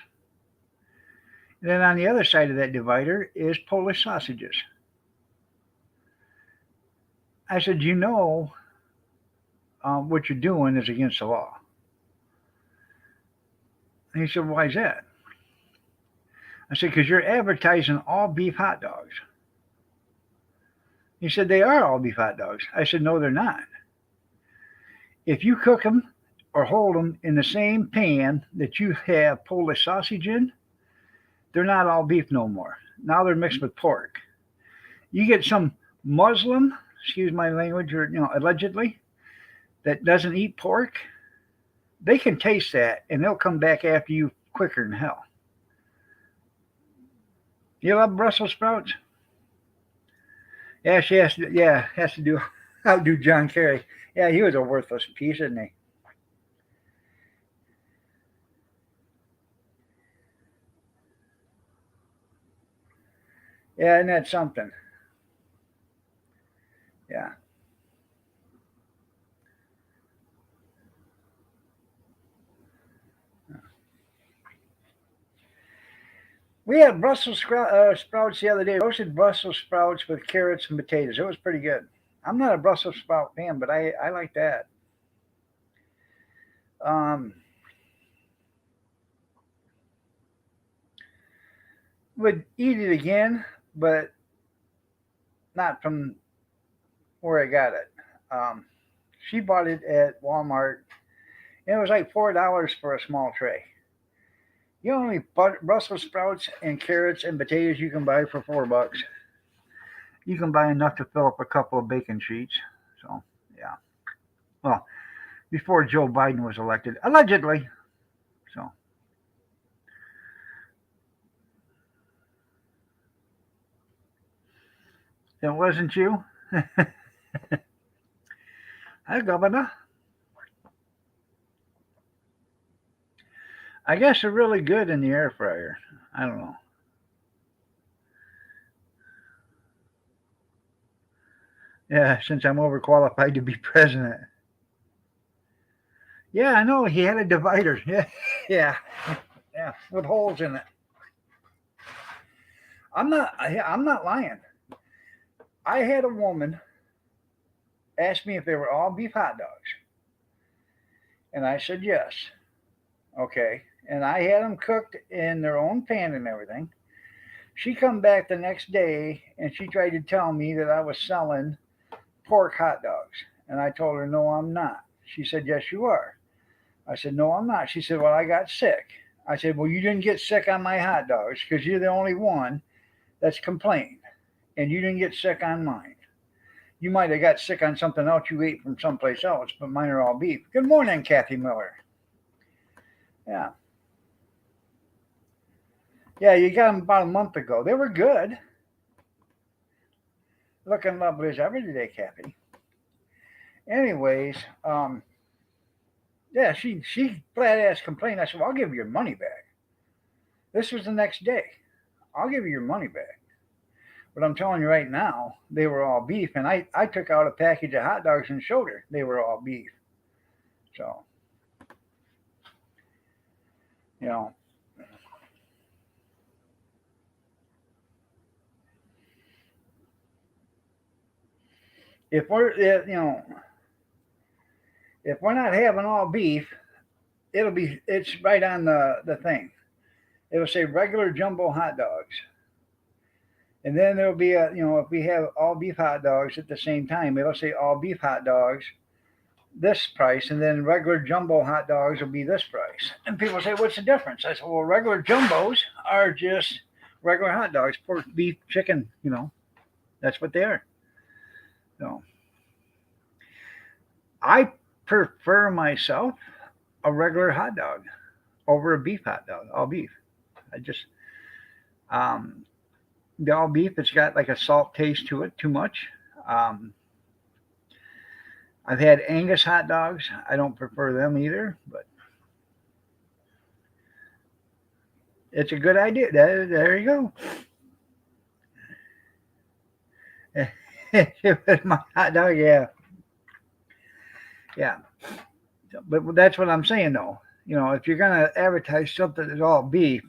Speaker 1: And then on the other side of that divider is Polish sausages. I said, you know, what you're doing is against the law. And he said, why is that? I said, because you're advertising all beef hot dogs. He said, they are all beef hot dogs. I said, no, they're not. If you cook them or hold them in the same pan that you have Polish sausage in, they're not all beef no more. Now they're mixed with pork. You get some Muslim, excuse my language, or allegedly, that doesn't eat pork, they can taste that and they'll come back after you quicker than hell. You love Brussels sprouts? Yeah, she has to. Yeah, has to do outdo John Kerry. Yeah, he was a worthless piece, isn't he? Yeah, and that's something. Yeah, we had sprouts the other day. Roasted Brussels sprouts with carrots and potatoes. It was pretty good. I'm not a Brussels sprout fan, but I like that. Um, would eat it again, but not from where I got it. Um, she bought it at Walmart, and it was like $4 for a small tray. You know how many Brussels sprouts and carrots and potatoes you can buy for $4? You can buy enough to fill up a couple of bacon sheets. So, yeah. Well, before Joe Biden was elected, allegedly. So, it wasn't you. Hi, Governor. I guess they're really good in the air fryer. I don't know. Yeah, since I'm overqualified to be president. Yeah, I know. He had a divider. Yeah, yeah, yeah, with holes in it. I'm not lying. I had a woman ask me if they were all beef hot dogs, and I said yes. Okay, and I had them cooked in their own pan and everything. She come back the next day and she tried to tell me that I was selling pork hot dogs, and I told her no, I'm not. She said yes, you are. I said no, I'm not. She said well, I got sick. I said well, you didn't get sick on my hot dogs because you're the only one that's complained, and you didn't get sick on mine. You might have got sick on something else you ate from someplace else, but mine are all beef. Good morning, Kathy Miller. Yeah. Yeah, you got them about a month ago. They were good. Looking lovely as ever today, Kathy. Anyways, yeah, she flat ass complained. I said, well, I'll give you your money back. This was the next day. I'll give you your money back. But I'm telling you right now, they were all beef. And I took out a package of hot dogs and showed her they were all beef. So, you know, if we're, if we're not having all beef, it's right on the thing. It'll say regular jumbo hot dogs. And then there'll be if we have all beef hot dogs at the same time, it'll say all beef hot dogs this price, and then regular jumbo hot dogs will be this price. And people say, what's the difference? I said, well, regular jumbos are just regular hot dogs, pork, beef, chicken, that's what they are. So I prefer myself a regular hot dog over a beef hot dog, all beef. I just, um, the all beef, it's got like a salt taste to it, too much. Um, I've had Angus hot dogs. I don't prefer them either, but it's a good idea. There you go. My hot dog, yeah, yeah. But that's what I'm saying, though. If you're gonna advertise something that's all beef,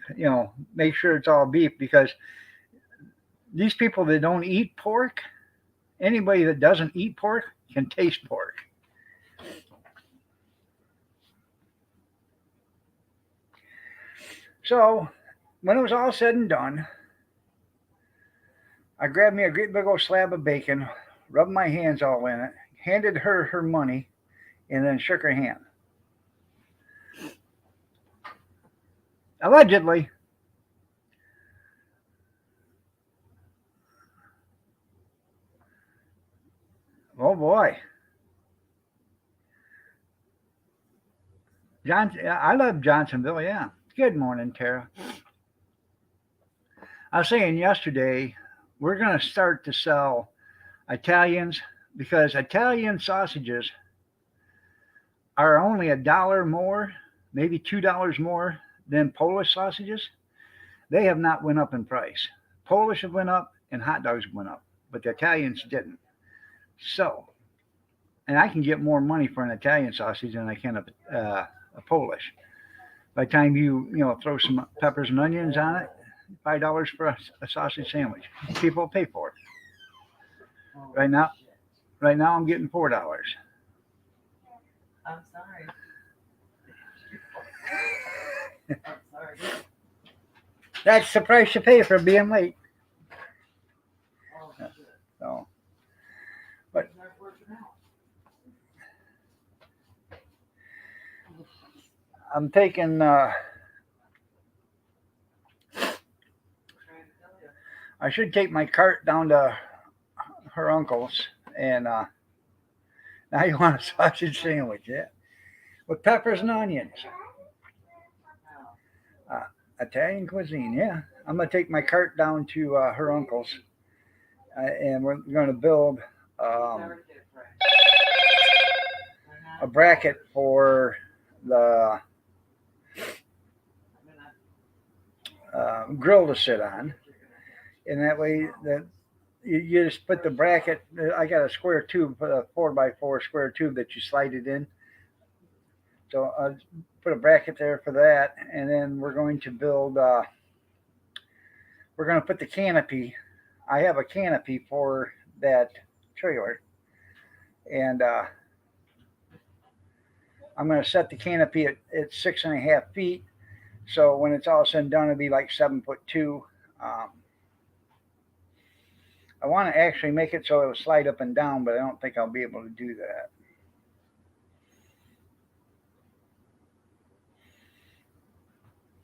Speaker 1: make sure it's all beef because these people that don't eat pork, anybody that doesn't eat pork can taste pork. So when it was all said and done, I grabbed me a great big old slab of bacon, rubbed my hands all in it, handed her her money, and then shook her hand. Allegedly. Oh boy. I love Johnsonville, yeah. Good morning, Tara. I was saying yesterday, we're going to start to sell Italians because Italian sausages are only $1 more, maybe $2 more than Polish sausages. They have not went up in price. Polish have went up and hot dogs went up, but the Italians didn't. So, and I can get more money for an Italian sausage than I can a Polish. By the time you throw some peppers and onions on it, $5 for a sausage sandwich. People pay for it. Right now, right now I'm getting $4.
Speaker 2: I'm sorry. I'm sorry.
Speaker 1: That's the price you pay for being late.
Speaker 2: Oh, shit.
Speaker 1: So, but
Speaker 2: It's not working out.
Speaker 1: I'm taking.
Speaker 2: Trying to tell you.
Speaker 1: I should take my cart down to her uncle's, and now you want a sausage sandwich, yeah, with peppers and onions.
Speaker 2: No.
Speaker 1: Italian cuisine, yeah. I'm gonna take my cart down to her uncle's, and we're gonna build
Speaker 2: Never did it right.
Speaker 1: a bracket for the grill to sit on, and that way that you just put the bracket. I got a square tube, a 4x4 square tube that you slide it in. So I'll put a bracket there for that, and then we're going to build. We're going to put the canopy. I have a canopy for that trailer, and I'm going to set the canopy at 6.5 feet. So when it's all said and done, it'll be like 7'2". I want to actually make it so it'll slide up and down, but I don't think I'll be able to do that.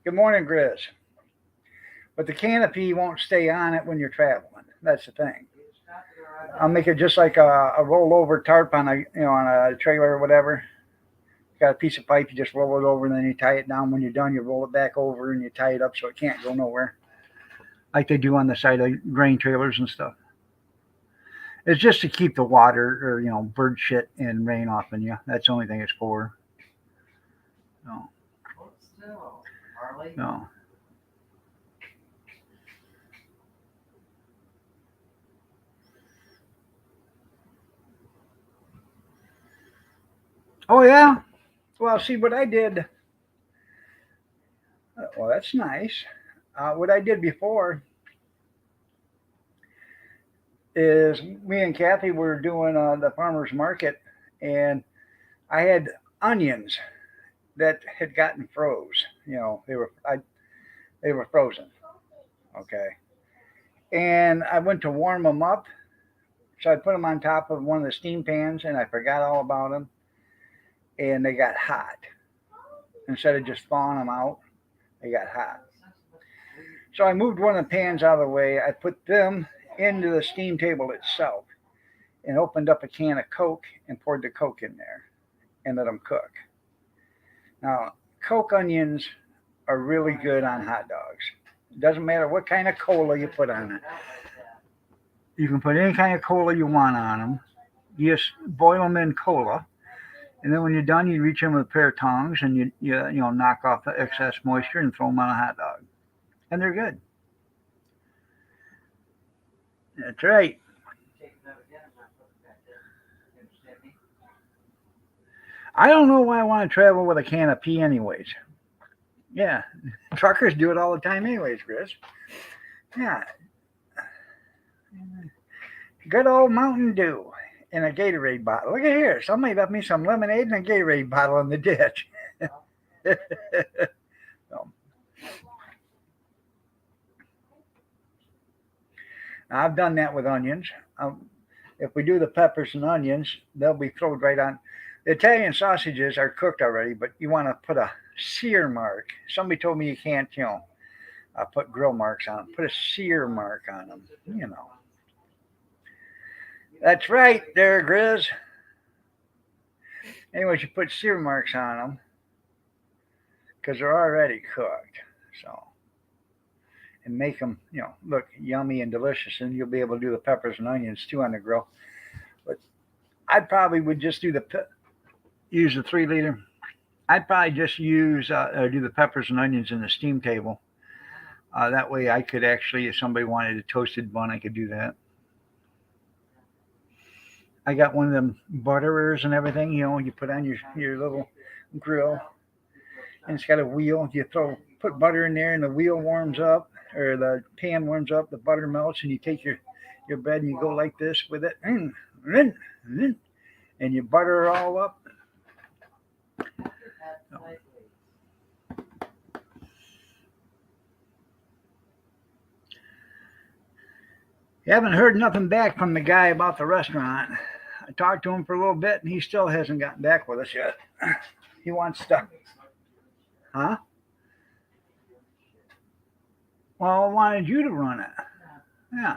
Speaker 1: Good morning, Grizz. But the canopy won't stay on it when you're traveling. That's the thing. I'll make it just like a rollover tarp on a trailer or whatever. Got a piece of pipe, you just roll it over and then you tie it down. When you're done, you roll it back over and you tie it up so it can't go nowhere, like they do on the side of grain trailers and stuff. It's just to keep the water or bird shit and rain off of you. That's the only thing it's for. No,
Speaker 2: Hold still, Harley.
Speaker 1: no. Oh yeah. Well, see what I did. Well, that's nice. What I did before is me and Kathy were doing the farmers market, and I had onions that had gotten froze. They were frozen. Okay, and I went to warm them up, so I put them on top of one of the steam pans, and I forgot all about them, and they got hot. Instead of just thawing them out, they got hot. So I moved one of the pans out of the way. I put them into the steam table itself and opened up a can of Coke and poured the Coke in there and let them cook. Now, Coke onions are really good on hot dogs. It doesn't matter what kind of cola you put on it. You can put any kind of cola you want on them. You just boil them in cola. And then when you're done, you reach in with a pair of tongs and you knock off the excess moisture and throw them on a hot dog. And they're good. That's right. I don't know why I want to travel with a can of pee anyways. Yeah, truckers do it all the time anyways, Chris. Yeah. Good old Mountain Dew in a Gatorade bottle. Look at here. Somebody left me some lemonade and a Gatorade bottle in the ditch. So, I've done that with onions. If we do the peppers and onions, they'll be thrown right on. The Italian sausages are cooked already, but you want to put a sear mark. Somebody told me you can't, put grill marks on them. Put a sear mark on them. That's right, there, Grizz. Anyways, you put sear marks on them because they're already cooked. So, and make them, look yummy and delicious. And you'll be able to do the peppers and onions too on the grill. But I probably would just use the 3 liter. I'd probably just do the peppers and onions in the steam table. That way I could actually, if somebody wanted a toasted bun, I could do that. I got one of them butterers and everything, you put on your little grill, and it's got a wheel. You put butter in there, and the wheel warms up, or the pan warms up, the butter melts, and you take your bread and you go like this with it, and you butter it all up. You haven't heard nothing back from the guy about the restaurant. I talked to him for a little bit, and he still hasn't gotten back with us yet. He wants stuff. Huh? Well, I wanted you to run it. Yeah.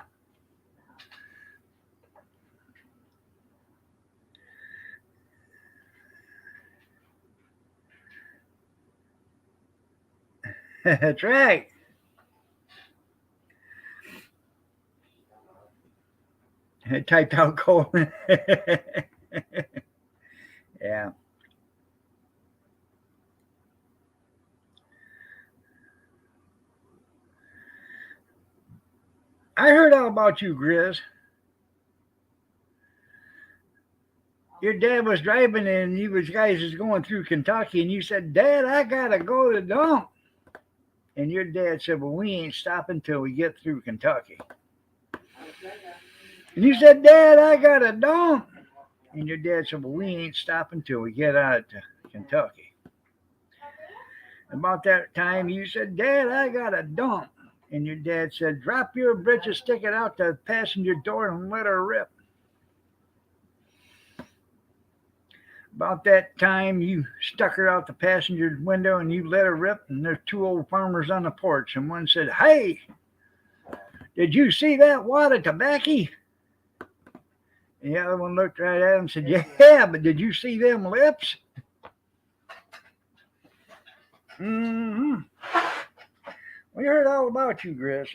Speaker 1: That's right. I typed out cold. Yeah. I heard all about you, Grizz. Your dad was driving and you guys was going through Kentucky, and you said, "Dad, I gotta go to the dump." And your dad said, "Well, we ain't stopping till we get through Kentucky." And you said, "Dad, I got a dump." And your dad said, "Well, we ain't stopping till we get out to Kentucky." About that time, you said, "Dad, I got a dump." And your dad said, "Drop your britches, stick it out the passenger door, and let her rip." About that time, you stuck her out the passenger window and you let her rip. And there's 2 old farmers on the porch, and one said, "Hey, did you see that wad of tobacco?" And the other one looked right at him and said, "Yeah, but did you see them lips?" Mm-hmm. We heard all about you, Grizz.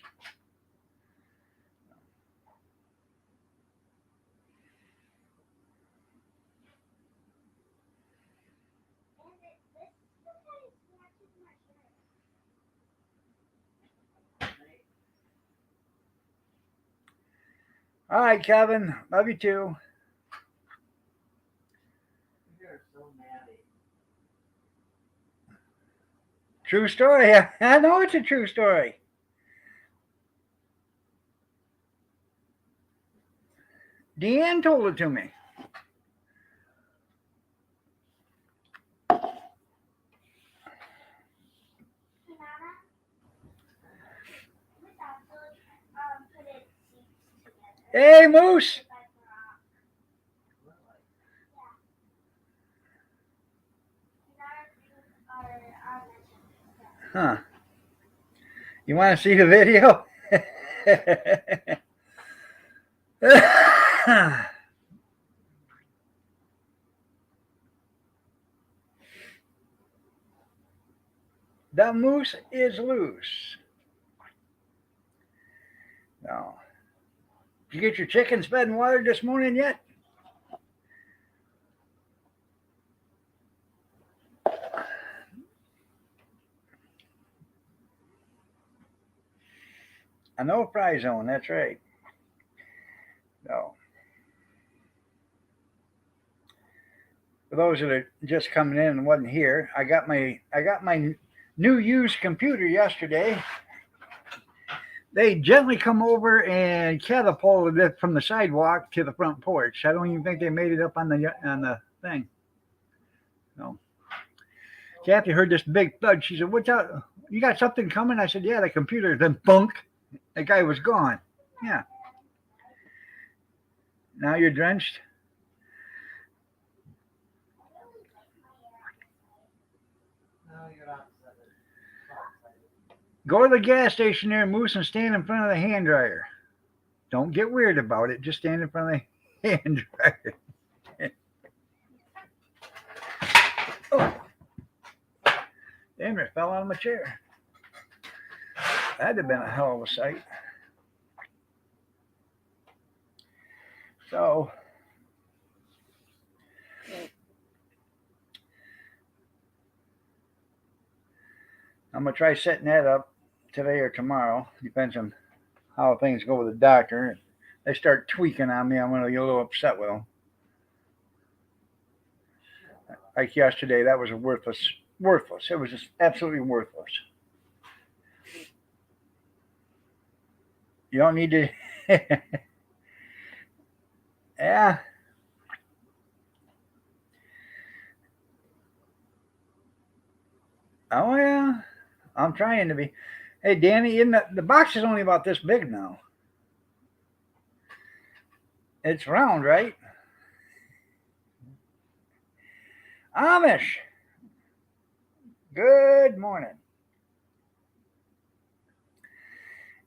Speaker 1: All right, Kevin. Love you too.
Speaker 2: You're so natty.
Speaker 1: True story. I know it's a true story. Deanne told it to me. Hey, Moose. Huh. You want to see the video? The moose is loose. Now, did you get your chickens fed and watered this morning yet? A no-fry zone. That's right. No. For those that are just coming in and wasn't here, I got my new used computer yesterday. They gently come over and catapulted it from the sidewalk to the front porch. I don't even think they made it up on the thing. No. Kathy heard this big thud. She said, "What's up? You got something coming?" I said, "Yeah, the computer." Then bunk. The guy was gone. Yeah. Now you're drenched.
Speaker 2: No, you're
Speaker 1: Go to the gas station there, Moose, and stand in front of the hand dryer. Don't get weird about it. Just stand in front of the hand dryer. Oh, damn it, fell out of my chair. That'd have been a hell of a sight. So, I'm going to try setting that up today or tomorrow. Depends on how things go with the doctor. If they start tweaking on me, I'm going to get a little upset with them. Like yesterday, that was worthless. It was just absolutely worthless. You don't need to. Yeah. Oh, yeah. I'm trying to be. Hey, Danny, the box is only about this big now. It's round, right? Amish. Good morning.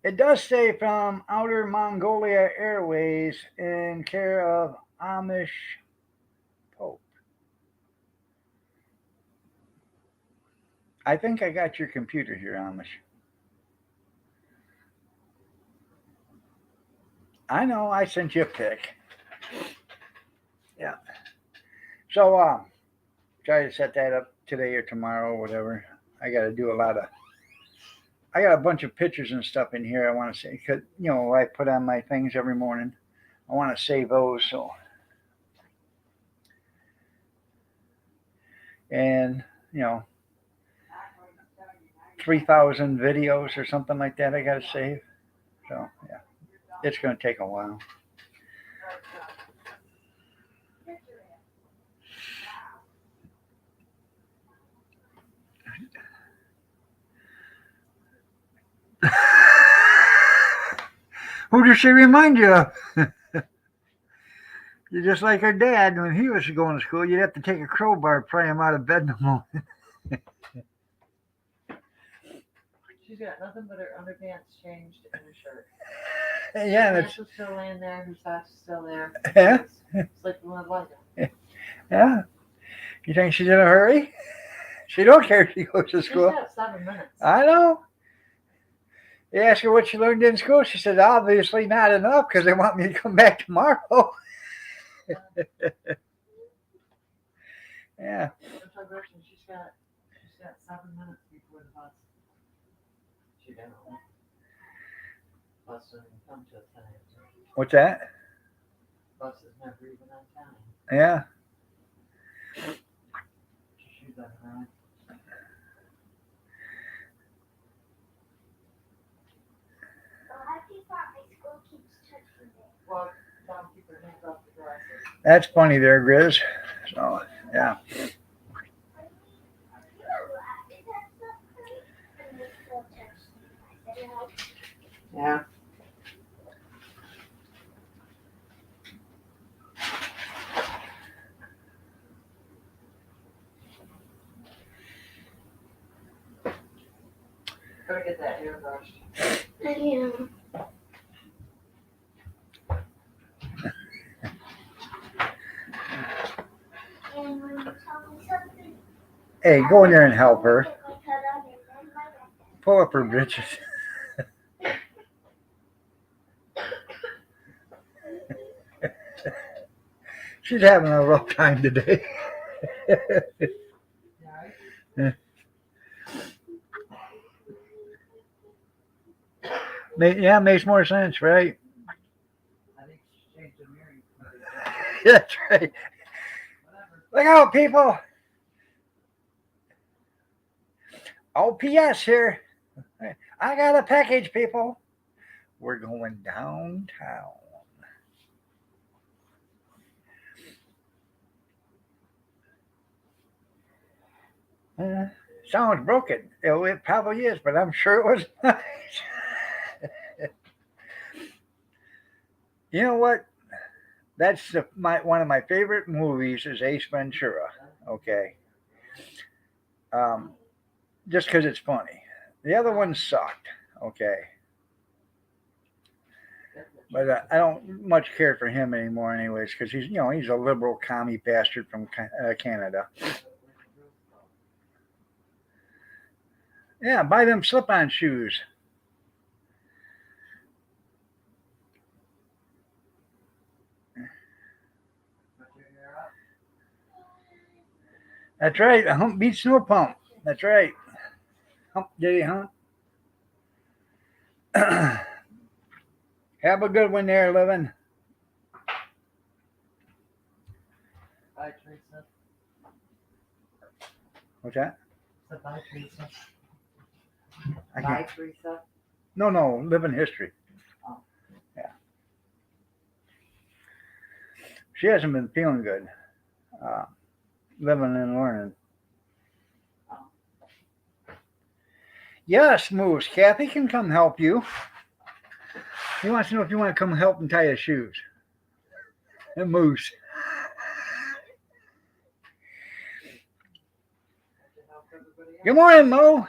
Speaker 1: It does say from Outer Mongolia Airways in care of Amish Pope. I think I got your computer here, Amish. I know, I sent you a pic. Yeah. So, try to set that up today or tomorrow, or whatever. I got a bunch of pictures and stuff in here I want to say, because, I put on my things every morning. I want to save those, so. And, 3,000 videos or something like that I got to save. So, yeah, it's going to take a while. Who does she remind you of? You're just like her dad when he was going to school. You'd have to take a crowbar to pry him out of bed in the morning.
Speaker 2: She's got nothing but her underpants changed and her shirt.
Speaker 1: Yeah,
Speaker 2: her pants are still laying there. Her socks are still there.
Speaker 1: Yeah.
Speaker 2: Sleeping with a blanket.
Speaker 1: Yeah. You think she's in a hurry? She don't care if she goes to school.
Speaker 2: She's got 7 minutes.
Speaker 1: I know. You ask her what she learned in school. She said, obviously not enough because they want me to come back tomorrow. Yeah.
Speaker 2: She's got 7 minutes before the bus. She don't. Bus doesn't come till 10.
Speaker 1: What's that?
Speaker 2: Bus is never even on time.
Speaker 1: Yeah.
Speaker 2: She's on her. Well, don't keep her hands off the dresser.
Speaker 1: That's funny there, Grizz. So, yeah.
Speaker 2: Yeah. Gotta get that hair brushed.
Speaker 3: I am. And when you tell me something,
Speaker 1: Hey, go in there and help her. Pull up her britches. She's having a rough time today. Yeah, makes more sense, right?
Speaker 2: I think she changed the mirror.
Speaker 1: That's right. Look out, people. OPS here. I got a package, people. We're going downtown. Sounds broken. It probably is, but I'm sure it was nice. You know what? That's one of my favorite movies is Ace Ventura. Okay. Just because it's funny. The other one sucked. Okay. But I don't much care for him anymore, anyways, because he's a liberal commie bastard from Canada. Yeah, buy them slip-on shoes. That's right. A hump beats no pump. That's right. Hump diddy hump. Have a good one there, Living.
Speaker 2: Bye, Teresa.
Speaker 1: What's that?
Speaker 2: So bye, Teresa.
Speaker 1: I
Speaker 2: Bye,
Speaker 1: can't.
Speaker 2: Teresa.
Speaker 1: No, Living history.
Speaker 2: Oh.
Speaker 1: Yeah. She hasn't been feeling good. Living and learning.
Speaker 2: Oh.
Speaker 1: Yes, Moose. Kathy can come help you. He wants to know if you want to come help him tie his shoes. And Moose.
Speaker 2: To help everybody
Speaker 1: Good
Speaker 2: else.
Speaker 1: morning, Mo.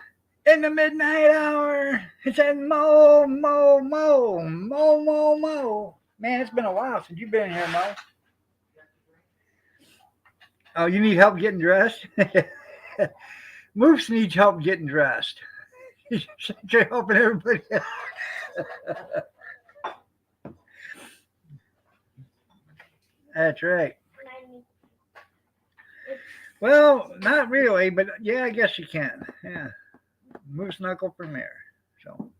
Speaker 1: In the midnight hour, it said Mo, Mo, Mo, Mo, Mo, Mo. Man, it's been a while since you've been here, Mo. Oh, you need help getting dressed? Moose needs help getting dressed. He's helping everybody else. That's right. Well, not really, but yeah, I guess you can. Yeah. Moose Knuckle Premier. So.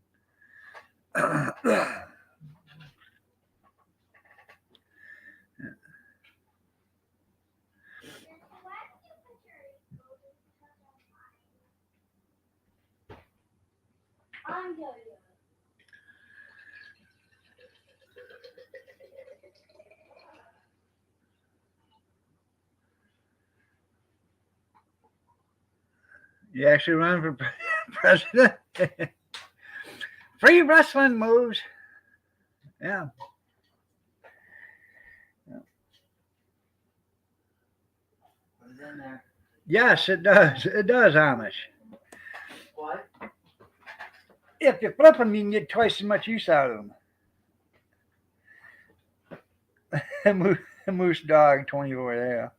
Speaker 1: You actually run for president? Free wrestling moves. Yeah.
Speaker 2: What's in there?
Speaker 1: Yes, it does. It does, Amish.
Speaker 2: What?
Speaker 1: If you flip them, you can get twice as much use out of them. Moose dog 24 there.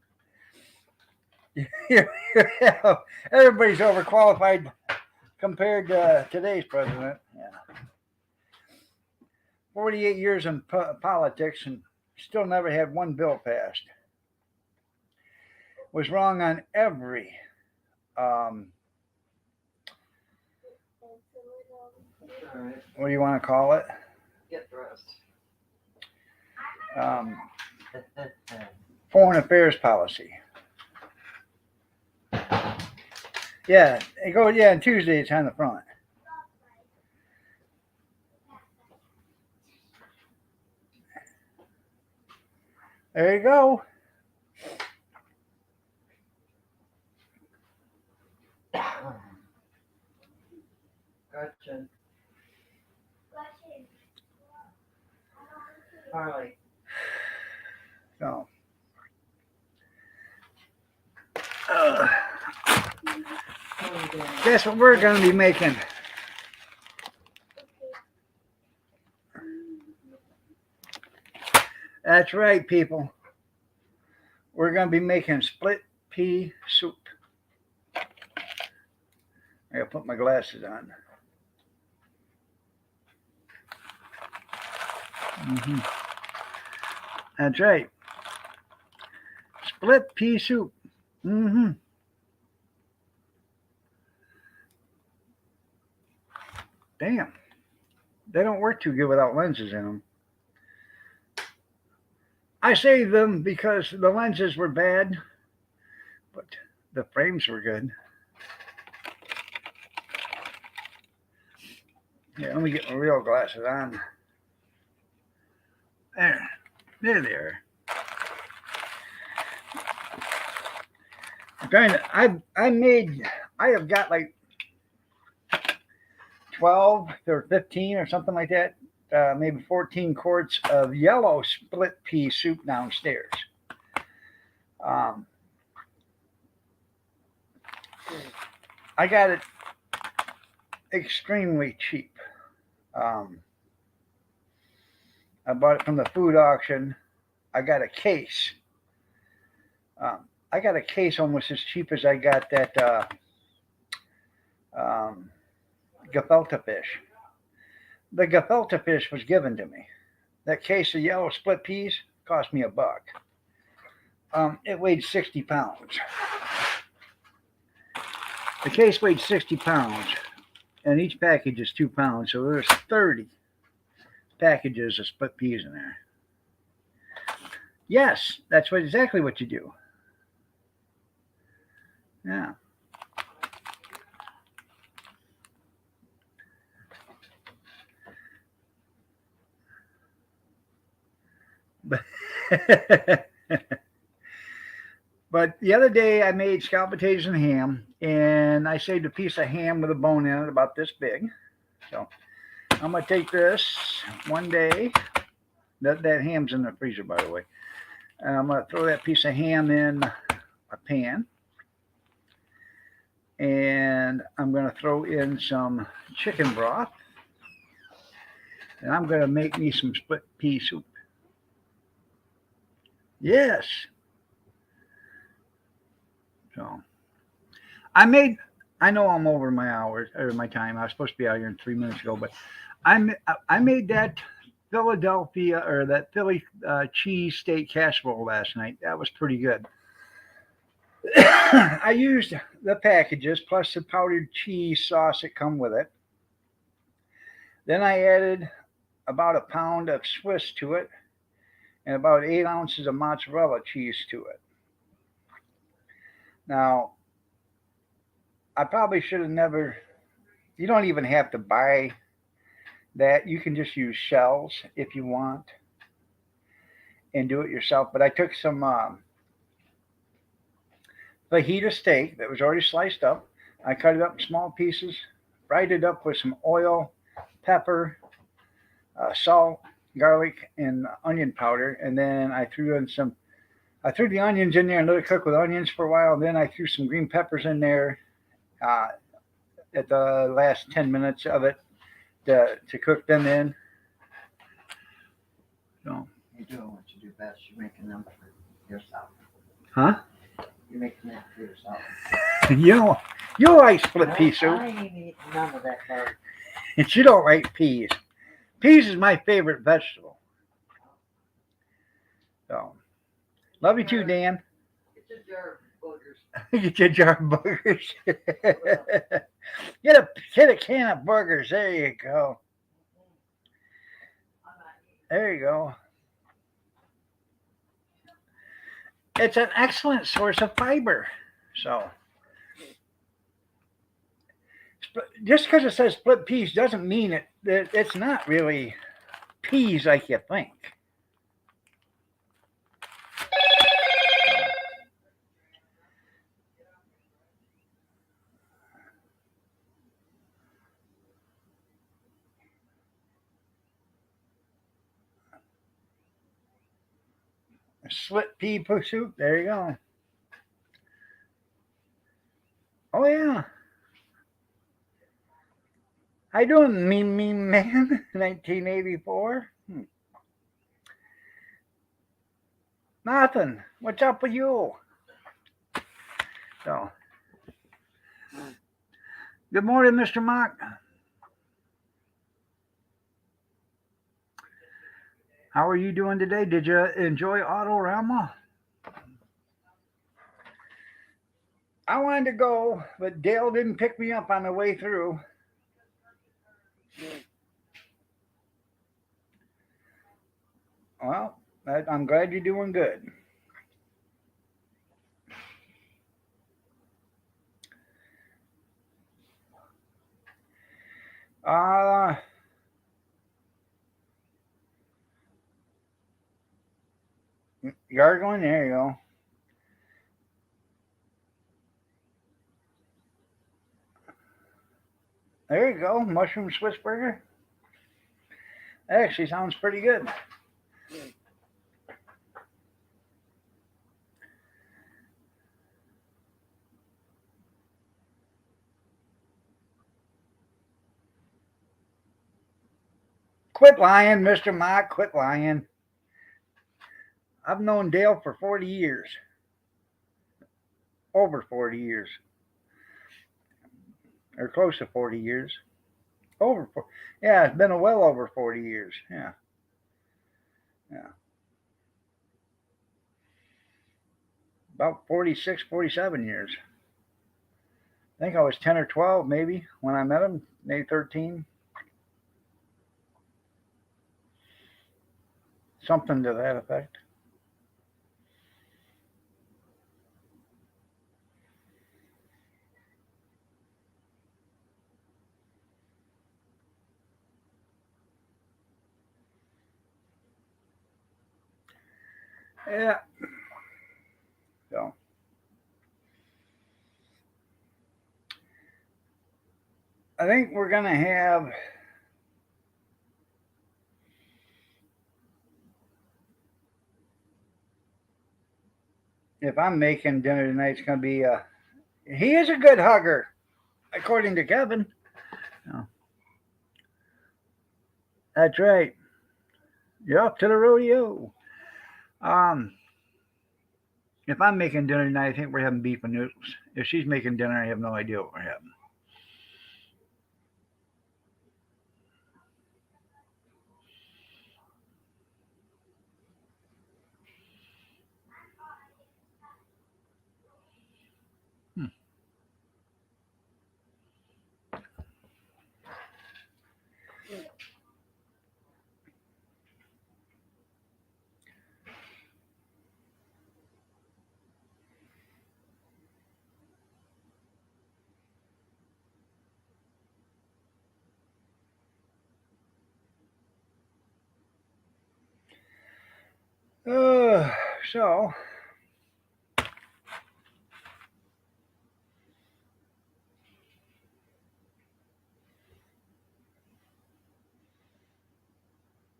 Speaker 1: Everybody's overqualified compared to today's president. Yeah. 48 years in politics and still never had one bill passed. Was wrong on every
Speaker 2: All right.
Speaker 1: what do you want to call it?
Speaker 2: Get dressed.
Speaker 1: Foreign affairs policy. Yeah, it goes. Yeah, and Tuesday it's on the front. There you go.
Speaker 2: Gretchen. Harley.
Speaker 1: So,
Speaker 2: What are you doing?
Speaker 1: guess what we're going to be making? That's right, people. We're going to be making split pea soup. I gotta put my glasses on. That's right. Split pea soup. Damn. They don't work too good without lenses in them. I saved them because the lenses were bad, but the frames were good. Yeah, let me get my real glasses on. There they are. I'm trying to. I have got like 12 or 15 or something like that. Maybe 14 quarts of yellow split pea soup downstairs. I got it extremely cheap. Um, I bought it from the food auction. I got a case. I got a case almost as cheap as I got that um, gefilte fish. The gefilte fish was given to me. That case of yellow split peas cost me $1. It weighed 60 pounds. The case weighed 60 pounds, and each package is 2 pounds, so there's 30 packages of split peas in there. Yes, that's exactly what you do. Yeah. But but the other day I made scalloped potatoes and ham, and I saved a piece of ham with a bone in it about this big. So I'm gonna take this one day. That ham's in the freezer, by the way. And I'm gonna throw that piece of ham in a pan, and I'm gonna throw in some chicken broth, and I'm gonna make me some split pea soup. Yes. So I know I'm over my hours or my time. I was supposed to be out here in 3 minutes ago, but I made that Philadelphia or that Philly cheese steak casserole last night. That was pretty good. I used the packages plus the powdered cheese sauce that come with it. Then I added about a pound of Swiss to it and about 8 ounces of mozzarella cheese to it. Now, I probably should have never, you don't even have to buy that. You can just use shells if you want and do it yourself. But I took some fajita steak that was already sliced up. I cut it up in small pieces, fried it up with some oil, pepper, salt, garlic, and onion powder. And then I threw the onions in there and let it cook with onions for a while. Then I threw some green peppers in there at the last 10 minutes of it to cook them in. So,
Speaker 2: You're doing what you do best. You're making them for yourself.
Speaker 1: huh?
Speaker 2: You're making that for yourself.
Speaker 1: You like split pea soup.
Speaker 2: I ain't eating none of that garbage.
Speaker 1: And you don't like peas. Peas is my favorite vegetable. So, love you too, Dan.
Speaker 2: It's a jar of boogers.
Speaker 1: Get your jar of burgers. Get a can of burgers. There you go. There you go. It's an excellent source of fiber. So, just because it says split peas doesn't mean it's not really peas like you think. Split pea soup. There you go. Oh yeah. How you doing, mean man? 1984. Nothing. What's up with you? So, good morning, Mr. Mock. How are you doing today? Did you enjoy Autorama? I wanted to go, but Dale didn't pick me up on the way through. Well, I'm glad you're doing good. Gargling, there you go. There you go, mushroom Swiss burger. That actually sounds pretty good. Quit lying, Mr. Mock. Quit lying. I've known Dale for 40 years. Over 40 years. Or close to 40 years. Yeah, it's been well over 40 years. Yeah. Yeah. About 46, 47 years. I think I was 10 or 12 maybe when I met him. Maybe 13. Something to that effect. Yeah. So I think we're gonna have if I'm making dinner tonight, it's gonna be he is a good hugger, according to Kevin. Oh, that's right. You're off to the rodeo. Um, if I'm making dinner tonight, I think we're having beef and noodles. If she's making dinner, I have no idea what we're having. Hmm. So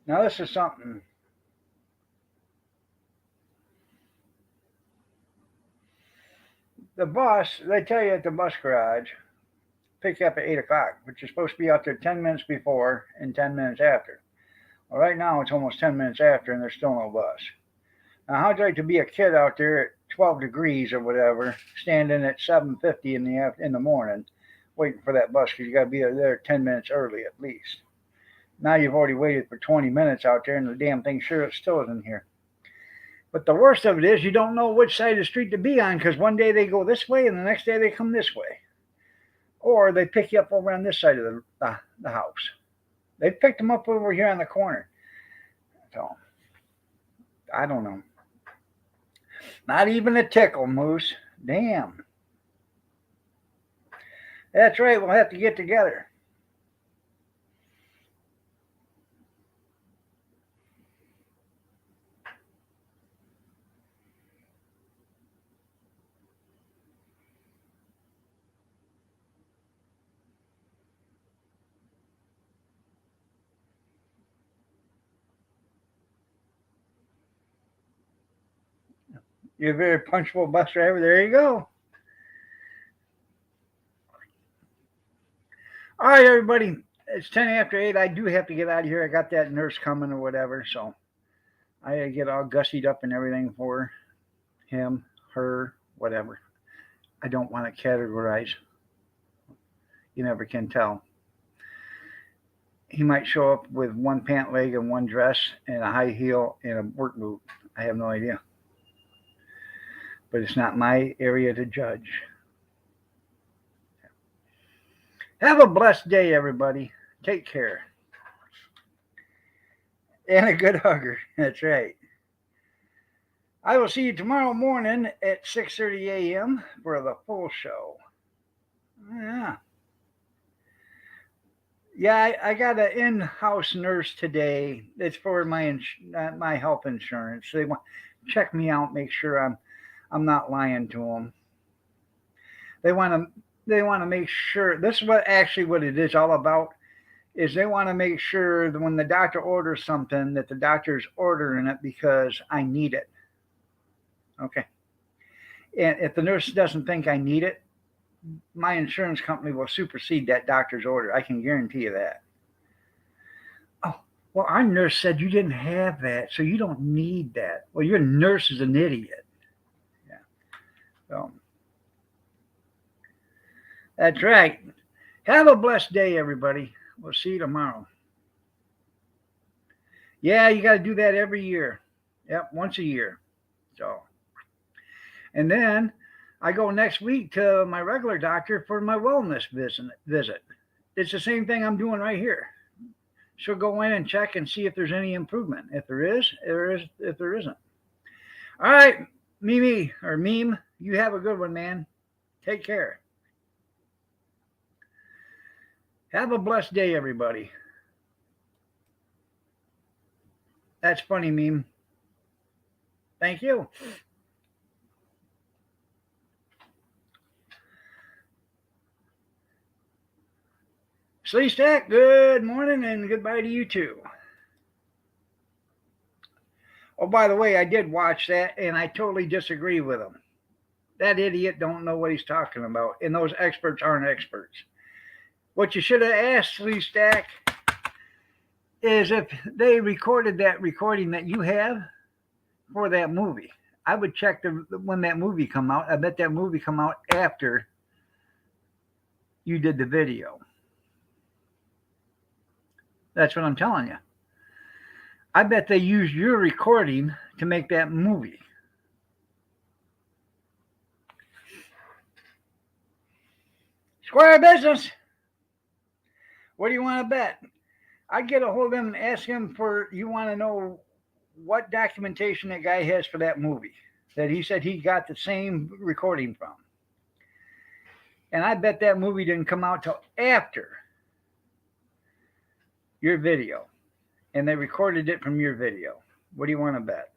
Speaker 1: now this is something. The bus, they tell you at the bus garage, pick you up at 8 o'clock, but you're supposed to be out there 10 minutes before and 10 minutes after. Well, right now it's almost 10 minutes after, and there's still no bus. Now, how'd you like to be a kid out there at 12 degrees or whatever, standing at 7:50 in the morning, waiting for that bus because you got to be there 10 minutes early at least. Now you've already waited for 20 minutes out there, and the damn thing sure still isn't here. But the worst of it is you don't know which side of the street to be on because one day they go this way and the next day they come this way. Or they pick you up over on this side of the house. They picked them up over here on the corner. So, I don't know. Not even a tickle, Moose. Damn. That's right, we'll have to get together. You're a very punchable bus driver. There you go. All right, everybody. It's 10 after 8. I do have to get out of here. I got that nurse coming or whatever, so I gotta get all gussied up and everything for him, her, whatever. I don't want to categorize. You never can tell. He might show up with one pant leg and one dress and a high heel and a work boot. I have no idea. But it's not my area to judge. Have a blessed day, everybody. Take care. And a good hugger. That's right. I will see you tomorrow morning at 6:30 a.m. for the full show. Yeah. Yeah, I got an in-house nurse today. It's for my health insurance. They want check me out, make sure I'm not lying to them. They want to make sure this is what it is all about is they want to make sure that when the doctor orders something that the doctor's ordering it because I need it. Okay. And if the nurse doesn't think I need it, my insurance company will supersede that doctor's order. I can guarantee you that. Oh, Well, our nurse said you didn't have that, so you don't need that. Well, your nurse is an idiot. Yeah. So that's right. Have a blessed day, everybody. We'll see you tomorrow. Yeah, you got to do that every year. Yep, once a year. So, and then I go next week to my regular doctor for my wellness visit. It's the same thing I'm doing right here. She'll go in and check and see if there's any improvement. If there is, there is. If there isn't. All right, Mimi or Meme, you have a good one, man. Take care. Have a blessed day, everybody. That's funny, Meme. Thank you. Sleestack, good morning and goodbye to you too. Oh, by the way, I did watch that and I totally disagree with him. That idiot don't know what he's talking about, and those experts aren't experts. What you should have asked, Sleestack, is if they recorded that recording that you have for that movie. I would check when that movie come out. I bet that movie come out after you did the video. That's what I'm telling you. I bet they used your recording to make that movie. Square business. What do you want to bet? I'd get a hold of him and ask him you want to know what documentation that guy has for that movie that he said he got the same recording from. And I bet that movie didn't come out till after your video. And they recorded it from your video. What do you want to bet?